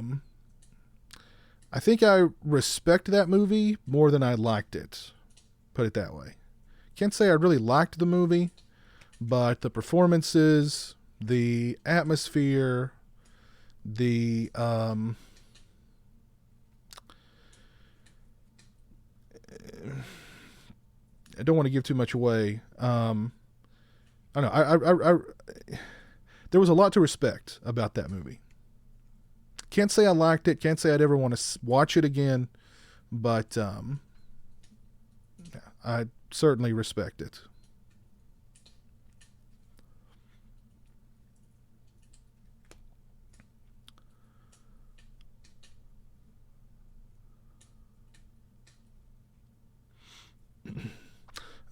think I respect that movie more than I liked it. Put it that way. Can't say I really liked the movie, but the performances, the atmosphere, the I don't want to give too much away. I don't know. I there was a lot to respect about that movie. Can't say I liked it. Can't say I'd ever want to watch it again. but I certainly respect it.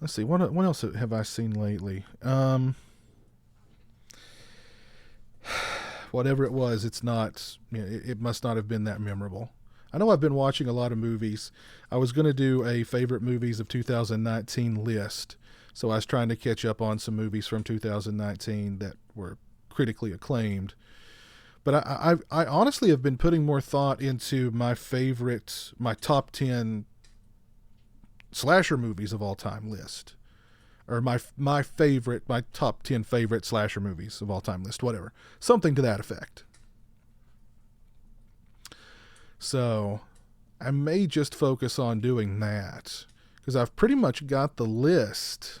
Let's see, what else have I seen lately? Whatever it was, it's not. It must not have been that memorable. I know I've been watching a lot of movies. I was going to do a favorite movies of 2019 list, so I was trying to catch up on some movies from 2019 that were critically acclaimed. But I honestly have been putting more thought into my top 10 slasher movies of all time list, or my top 10 favorite slasher movies of all time list, whatever, something to that effect. So I may just focus on doing that because I've pretty much got the list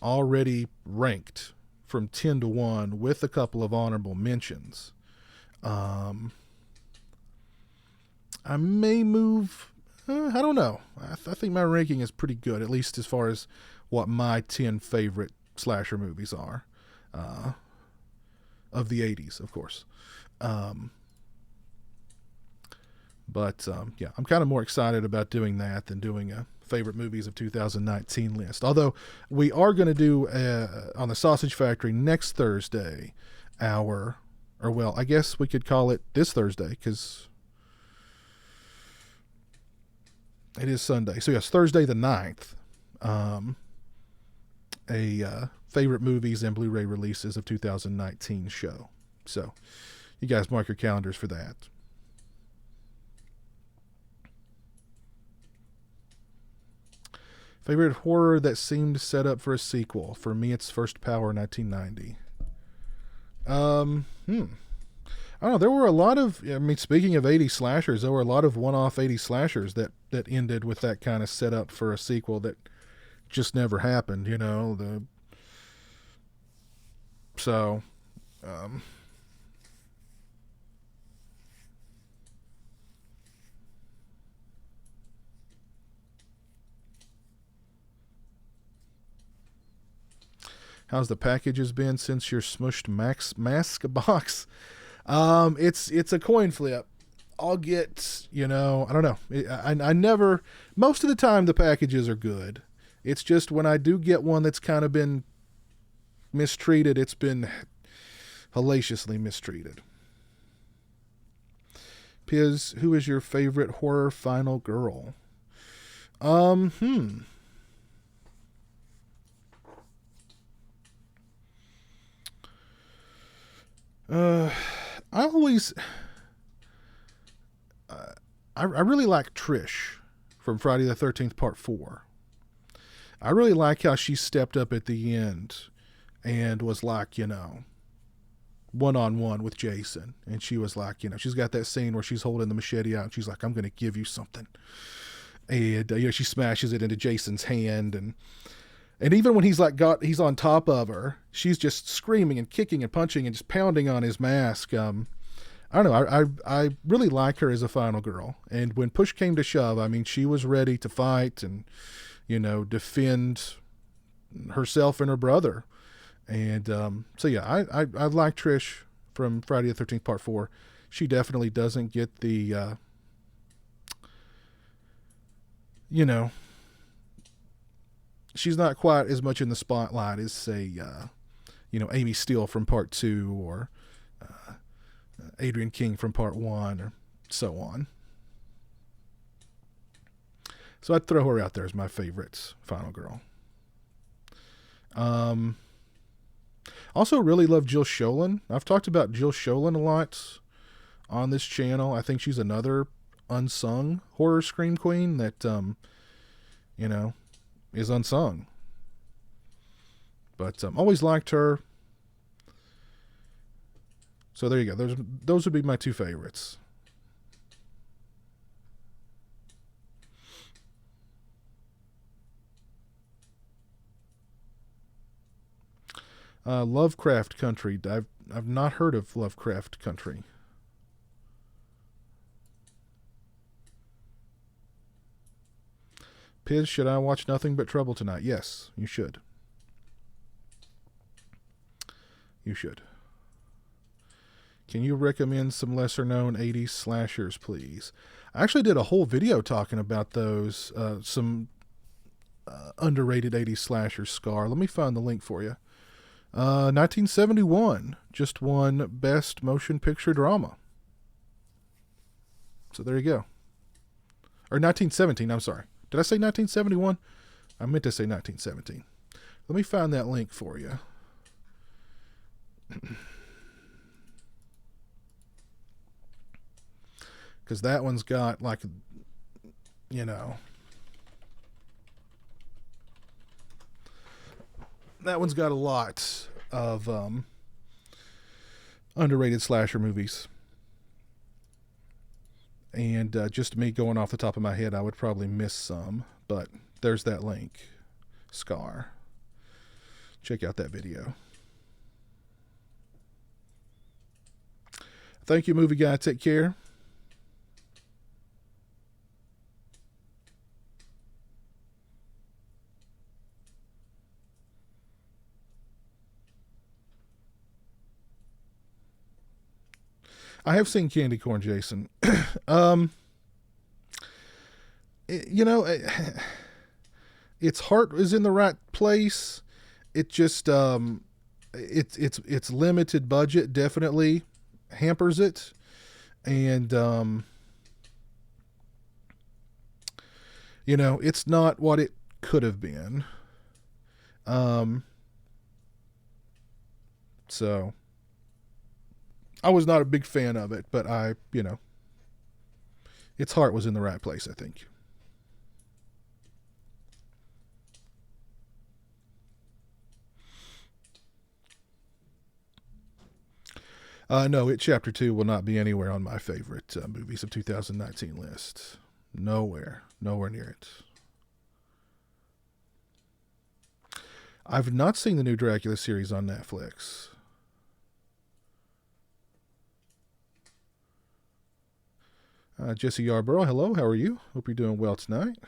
already ranked from 10 to 1 with a couple of honorable mentions. I may move. I don't know. I think my ranking is pretty good, at least as far as what my 10 favorite slasher movies are. Of the 80s, of course. But yeah, I'm kind of more excited about doing that than doing a favorite movies of 2019 list. Although we are going to do on the Sausage Factory next Thursday, I guess we could call it this Thursday because it is Sunday. So yes, Thursday the 9th, a favorite movies and Blu-ray releases of 2019 show. So you guys mark your calendars for that. Favorite horror that seemed set up for a sequel. For me, it's First Power 1990. I don't know. There were a lot of, speaking of 80 slashers, there were a lot of one-off 80 slashers that ended with that kind of setup for a sequel that just never happened, So, how's the packages been since your smushed mask box? It's a coin flip. I'll get, I don't know. I never, most of the time the packages are good. It's just when I do get one that's kind of been mistreated, it's been hellaciously mistreated. Piz, who is your favorite horror final girl? I always, I really like Trish from Friday the 13th Part 4. I really like how she stepped up at the end and was like, one-on-one with Jason. And she was like, she's got that scene where she's holding the machete out and she's like, I'm going to give you something. And, she smashes it into Jason's hand. And even when he's on top of her, she's just screaming and kicking and punching and just pounding on his mask. I don't know. I really like her as a final girl. And when push came to shove, she was ready to fight and, defend herself and her brother. And so, yeah, I like Trish from Friday the 13th Part 4. She definitely doesn't get the, she's not quite as much in the spotlight as, say, Amy Steele from Part 2 or Adrienne King from Part 1 or so on. So I'd throw her out there as my favorite final girl. Also really love Jill Schoelen. I've talked about Jill Schoelen a lot on this channel. I think she's another unsung horror scream queen that, is unsung. But always liked her. So there you go. Those would be my two favorites. Lovecraft Country. I've not heard of Lovecraft Country. Piz, should I watch Nothing But Trouble tonight? Yes, you should. You should. Can you recommend some lesser known 80s slashers, please? I actually did a whole video talking about those, some underrated 80s slashers, Scar. Let me find the link for you. 1971 just won Best Motion Picture Drama. So there you go. Or 1917, I'm sorry. Did I say 1971? I meant to say 1917. Let me find that link for you. Because that one's got, like, you know, that one's got a lot of underrated slasher movies. And just me going off the top of my head, I would probably miss some. But there's that link. Scar. Check out that video. Thank you, movie guy. Take care. I have seen Candy Corn, Jason. Its heart is in the right place. It just it's limited budget definitely hampers it, and it's not what it could have been. So I was not a big fan of it, but its heart was in the right place, I think. No, It Chapter 2 will not be anywhere on my favorite movies of 2019 list. Nowhere near it. I've not seen the new Dracula series on Netflix. Jesse Yarborough, hello, how are you? Hope you're doing well tonight.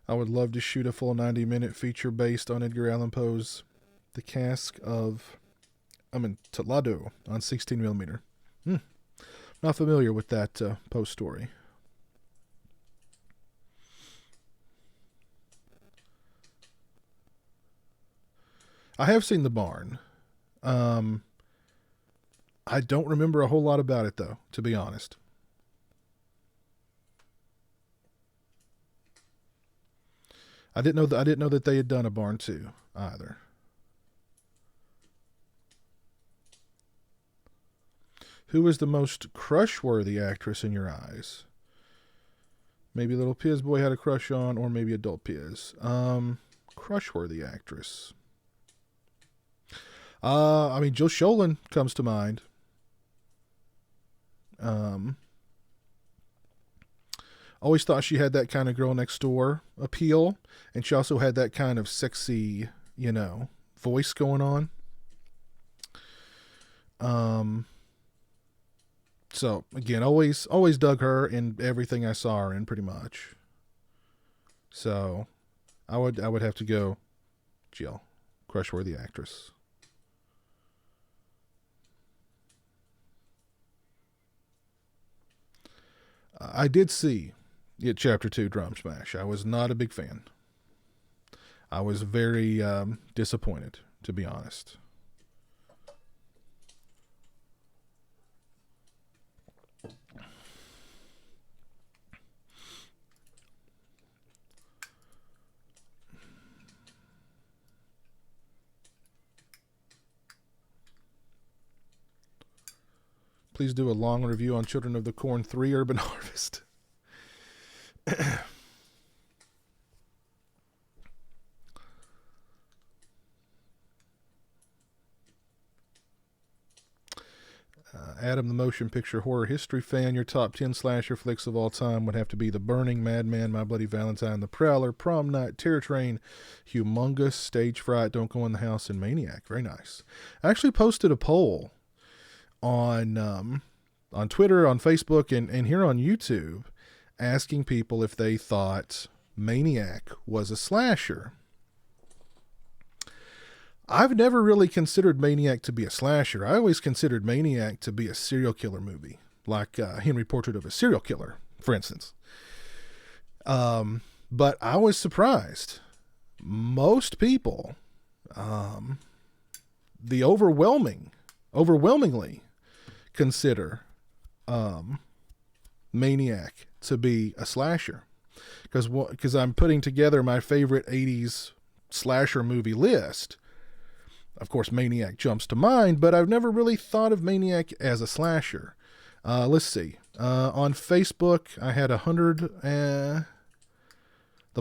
I would love to shoot a full 90-minute feature based on Edgar Allan Poe's The Cask of Amontillado on 16mm. Not familiar with that Poe story. I have seen The Barn. I don't remember a whole lot about it, though, to be honest. I didn't know that they had done a Barn 2 either. Who is the most crush-worthy actress in your eyes? Maybe little Piz boy had a crush on, or maybe adult Piz. Crush-worthy actress. Jill Sholin comes to mind. Always thought she had that kind of girl next door appeal, and she also had that kind of sexy, voice going on. So again, always dug her in everything I saw her in, pretty much. So I would have to go Jill, crush-worthy actress. I did see It Chapter 2 Drum Smash. I was not a big fan. I was very disappointed, to be honest. Please do a long review on Children of the Corn 3 Urban Harvest. Adam, the motion picture horror history fan, your top 10 slasher flicks of all time would have to be The Burning, Madman, My Bloody Valentine, The Prowler, Prom Night, Terror Train, Humongous, Stage Fright, Don't Go in the House, and Maniac. Very nice. I actually posted a poll on Twitter, on Facebook, and here on YouTube, asking people if they thought Maniac was a slasher. I've never really considered Maniac to be a slasher. I always considered Maniac to be a serial killer movie, like Henry Portrait of a Serial Killer, for instance. But I was surprised. Most people, the overwhelmingly consider Maniac to be a slasher. Because I'm putting together my favorite 80s slasher movie list. Of course, Maniac jumps to mind, but I've never really thought of Maniac as a slasher. Let's see. On Facebook, I had 100. The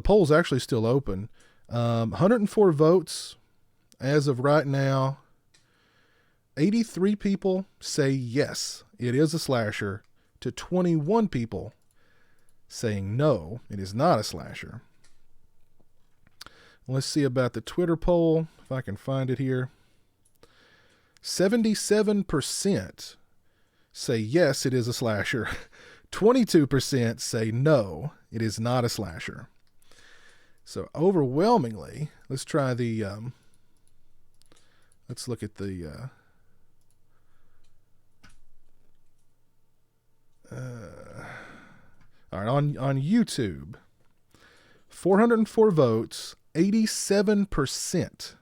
poll's actually still open. 104 votes as of right now. 83 people say yes, it is a slasher, to 21 people saying no, it is not a slasher. Let's see about the Twitter poll, if I can find it here. 77% say yes, it is a slasher. 22% say no, it is not a slasher. So overwhelmingly, let's try the, let's look at the, all right, on YouTube, 404 votes, 87%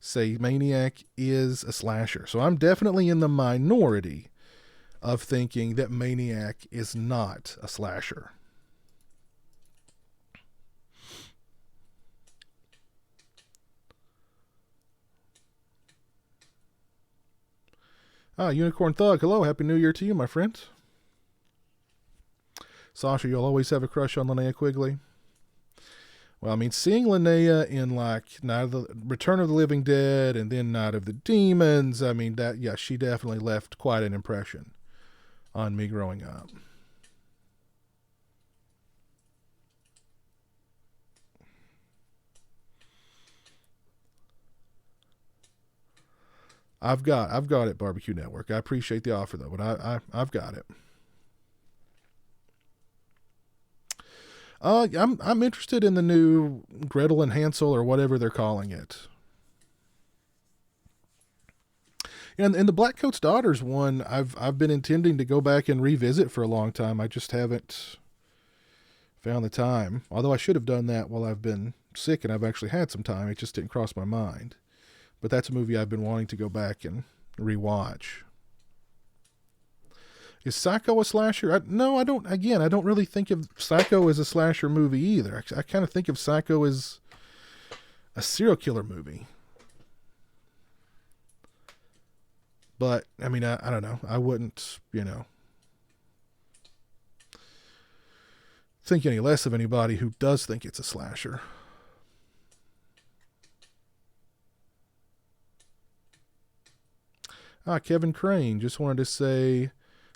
say Maniac is a slasher. So I'm definitely in the minority of thinking that Maniac is not a slasher. Unicorn Thug, hello, Happy New Year to you, my friend. Sasha, you'll always have a crush on Linnea Quigley. Well, I mean, seeing Linnea in like Night of the Return of the Living Dead and then Night of the Demons, I mean, that, yeah, she definitely left quite an impression on me growing up. I've got it, Barbecue Network. I appreciate the offer though, but I've got it. I'm interested in the new Gretel and Hansel or whatever they're calling it. And the Blackcoat's Daughters one, I've been intending to go back and revisit for a long time. I just haven't found the time. Although I should have done that while I've been sick and I've actually had some time. It just didn't cross my mind. But that's a movie I've been wanting to go back and rewatch. Is Psycho a slasher? No, I don't. Again, I don't really think of Psycho as a slasher movie either. I kind of think of Psycho as a serial killer movie. But, I mean, I don't know. I wouldn't, think any less of anybody who does think it's a slasher. Kevin Crane, just wanted to say,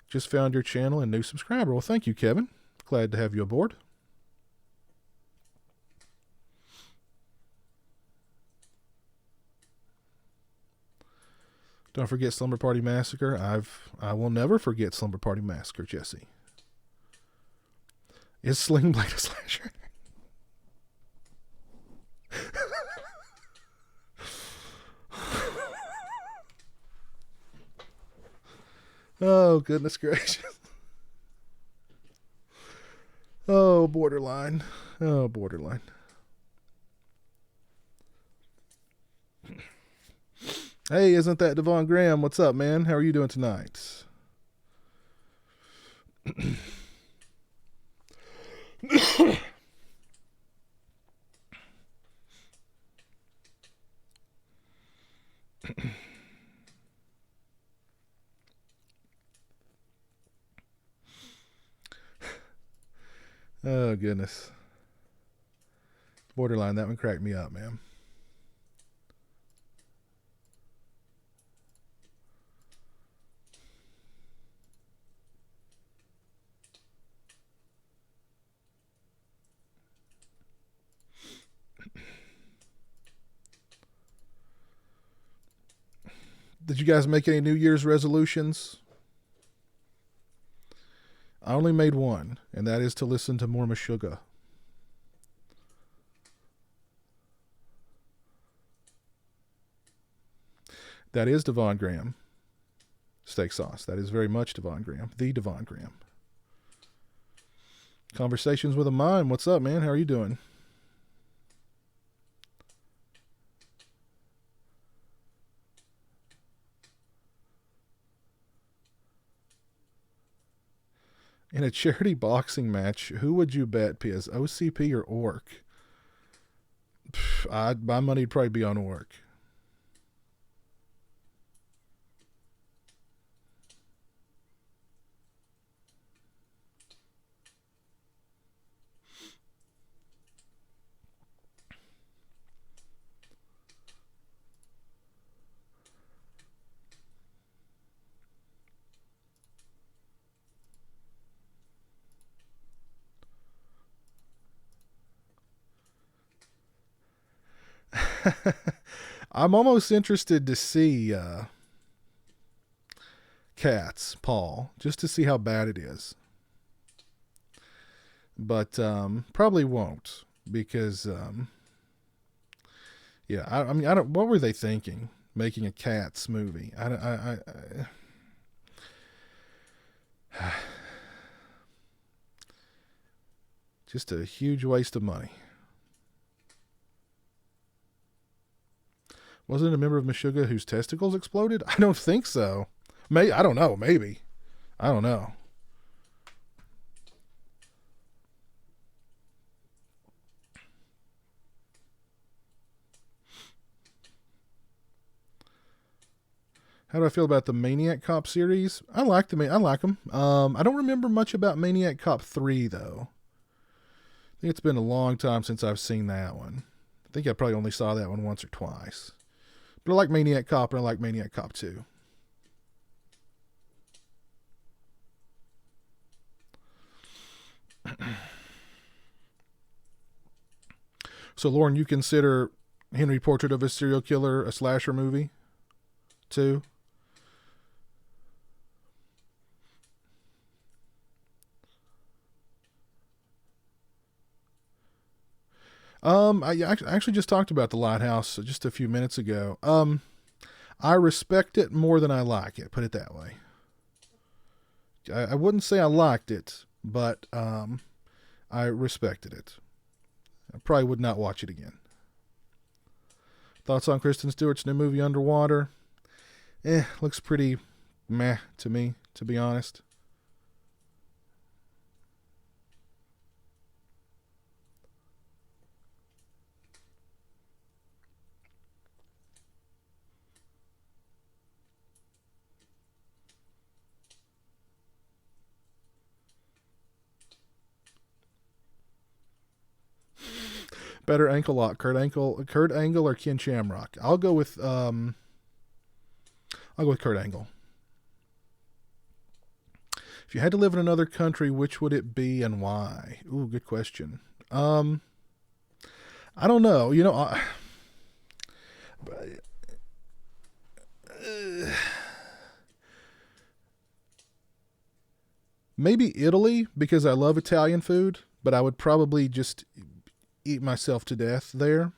just found your channel and new subscriber. Well, thank you, Kevin. Glad to have you aboard. Don't forget Slumber Party Massacre. I will never forget Slumber Party Massacre, Jesse. Is Sling Blade a slasher? Oh, goodness gracious. Oh, borderline. Oh, borderline. Hey, isn't that Devon Graham? What's up, man? How are you doing tonight? Oh, goodness. Borderline, that one cracked me up, man. Did you guys make any New Year's resolutions? I only made one, and that is to listen to more Meshuggah. That is Devon Graham steak sauce. That is very much Devon Graham, the Devon Graham. Conversations with a Mime. What's up, man? How are you doing? In a charity boxing match, who would you bet, Piz? OCP or Orc? My money'd probably be on Orc. I'm almost interested to see Cats, Paul, just to see how bad it is. But probably won't because, yeah, I mean, I don't. What were they thinking? Making a Cats movie? Just a huge waste of money. Wasn't it a member of Meshuggah whose testicles exploded? I don't think so. I don't know. Maybe. I don't know. How do I feel about the Maniac Cop series? I like them. I don't remember much about Maniac Cop 3 though. I think it's been a long time since I've seen that one. I think I probably only saw that one once or twice. But I like Maniac Cop and I like Maniac Cop 2. So, Lauren, you consider Henry Portrait of a Serial Killer a slasher movie, too? I actually just talked about The Lighthouse just a few minutes ago. I respect it more than I like it, put it that way. I wouldn't say I liked it, but I respected it. I probably would not watch it again. Thoughts on Kristen Stewart's new movie, Underwater? Looks pretty meh to me, to be honest. Better ankle lock, Kurt Angle, or Ken Shamrock? I'll go with Kurt Angle. If you had to live in another country, which would it be and why? Ooh, good question. I don't know. Maybe Italy because I love Italian food, but I would probably just eat myself to death there.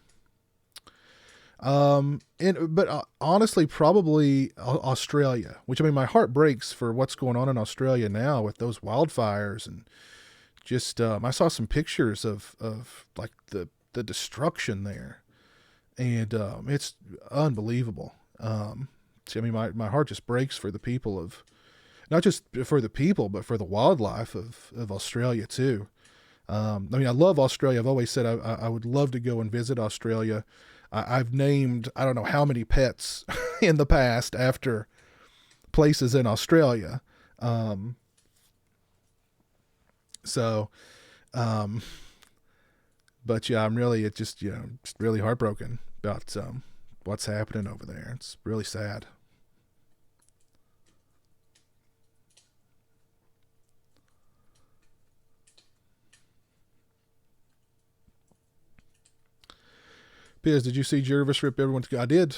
But honestly, probably Australia. Which I mean, my heart breaks for what's going on in Australia now with those wildfires and just. I saw some pictures of like the destruction there, and it's unbelievable. So, I mean, my heart just breaks for the people of, not just for the people, but for the wildlife of Australia too. I mean, I love Australia. I've always said I would love to go and visit Australia. I've named, I don't know how many pets in the past after places in Australia. So, but yeah, it's just, just really heartbroken about what's happening over there. It's really sad. Piz, did you see Gervais rip everyone's? I did,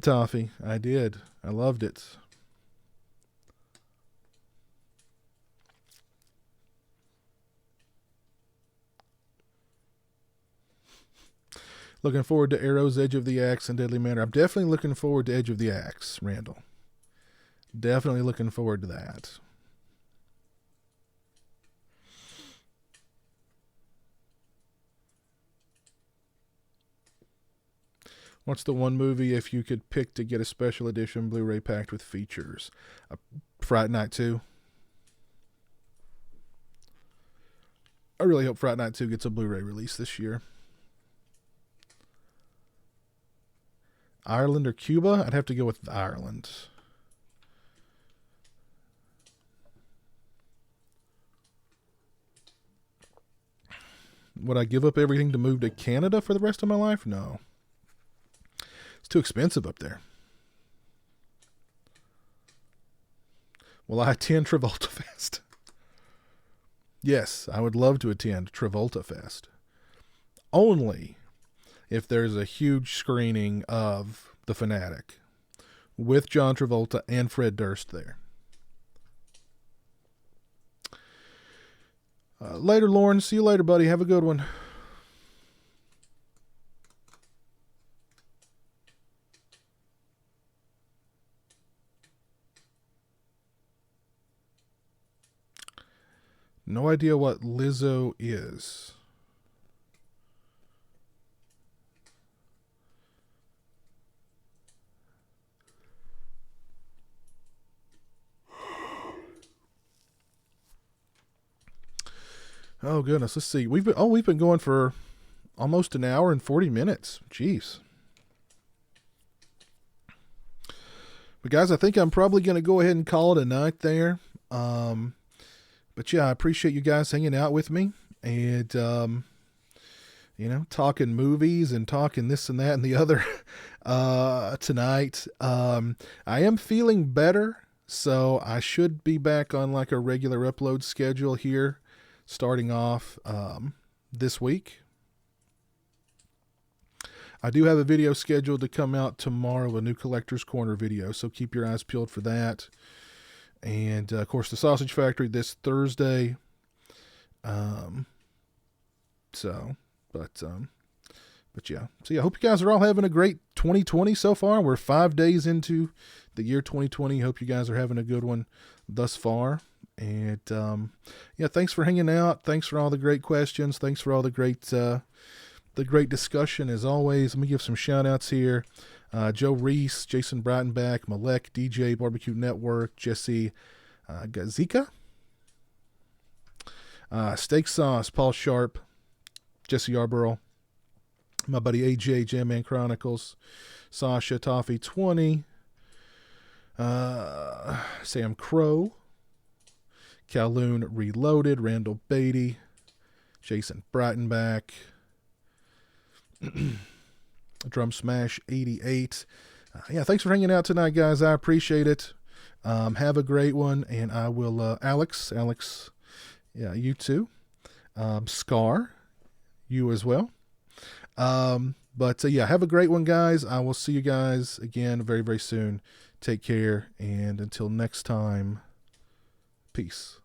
Toffee. I did. I loved it. Looking forward to Arrows, Edge of the Axe, and Deadly Manor. I'm definitely looking forward to Edge of the Axe, Randall. Definitely looking forward to that. What's the one movie if you could pick to get a special edition Blu-ray packed with features? Fright Night 2. I really hope Fright Night 2 gets a Blu-ray release this year. Ireland or Cuba? I'd have to go with Ireland. Would I give up everything to move to Canada for the rest of my life? No. It's too expensive up there. Will I attend Travolta Fest? Yes, I would love to attend Travolta Fest. Only if there's a huge screening of The Fanatic with John Travolta and Fred Durst there. Later, Lauren. See you later, buddy. Have a good one. No idea what Lizzo is. Oh goodness, let's see. We've been going for almost an hour and 40 minutes. Jeez. But guys, I think I'm probably going to go ahead and call it a night there. But yeah, I appreciate you guys hanging out with me and talking movies and talking this and that and the other tonight. I am feeling better, so I should be back on like a regular upload schedule here starting off this week. I do have a video scheduled to come out tomorrow, a new Collector's Corner video, so keep your eyes peeled for that. And, of course, the Sausage Factory this Thursday. But yeah. So, yeah, I hope you guys are all having a great 2020 so far. We're 5 days into the year 2020. Hope you guys are having a good one thus far. And, yeah, thanks for hanging out. Thanks for all the great questions. Thanks for all the great discussion, as always. Let me give some shout-outs here. Joe Reese, Jason Breitenbach, Malek, DJ, Barbecue Network, Jesse Gazika, Steak Sauce, Paul Sharp, Jesse Yarborough, my buddy AJ, Jam Man Chronicles, Sasha, Toffee 20, Sam Crow, Kowloon Reloaded, Randall Beatty, Jason Breitenbach, Drum Smash 88. Yeah, thanks for hanging out tonight, guys. I appreciate it. Have a great one, and I will, Alex, yeah, you too. Scar, you as well. But yeah, have a great one, guys. I will see you guys again very, very soon. Take care, and until next time, peace.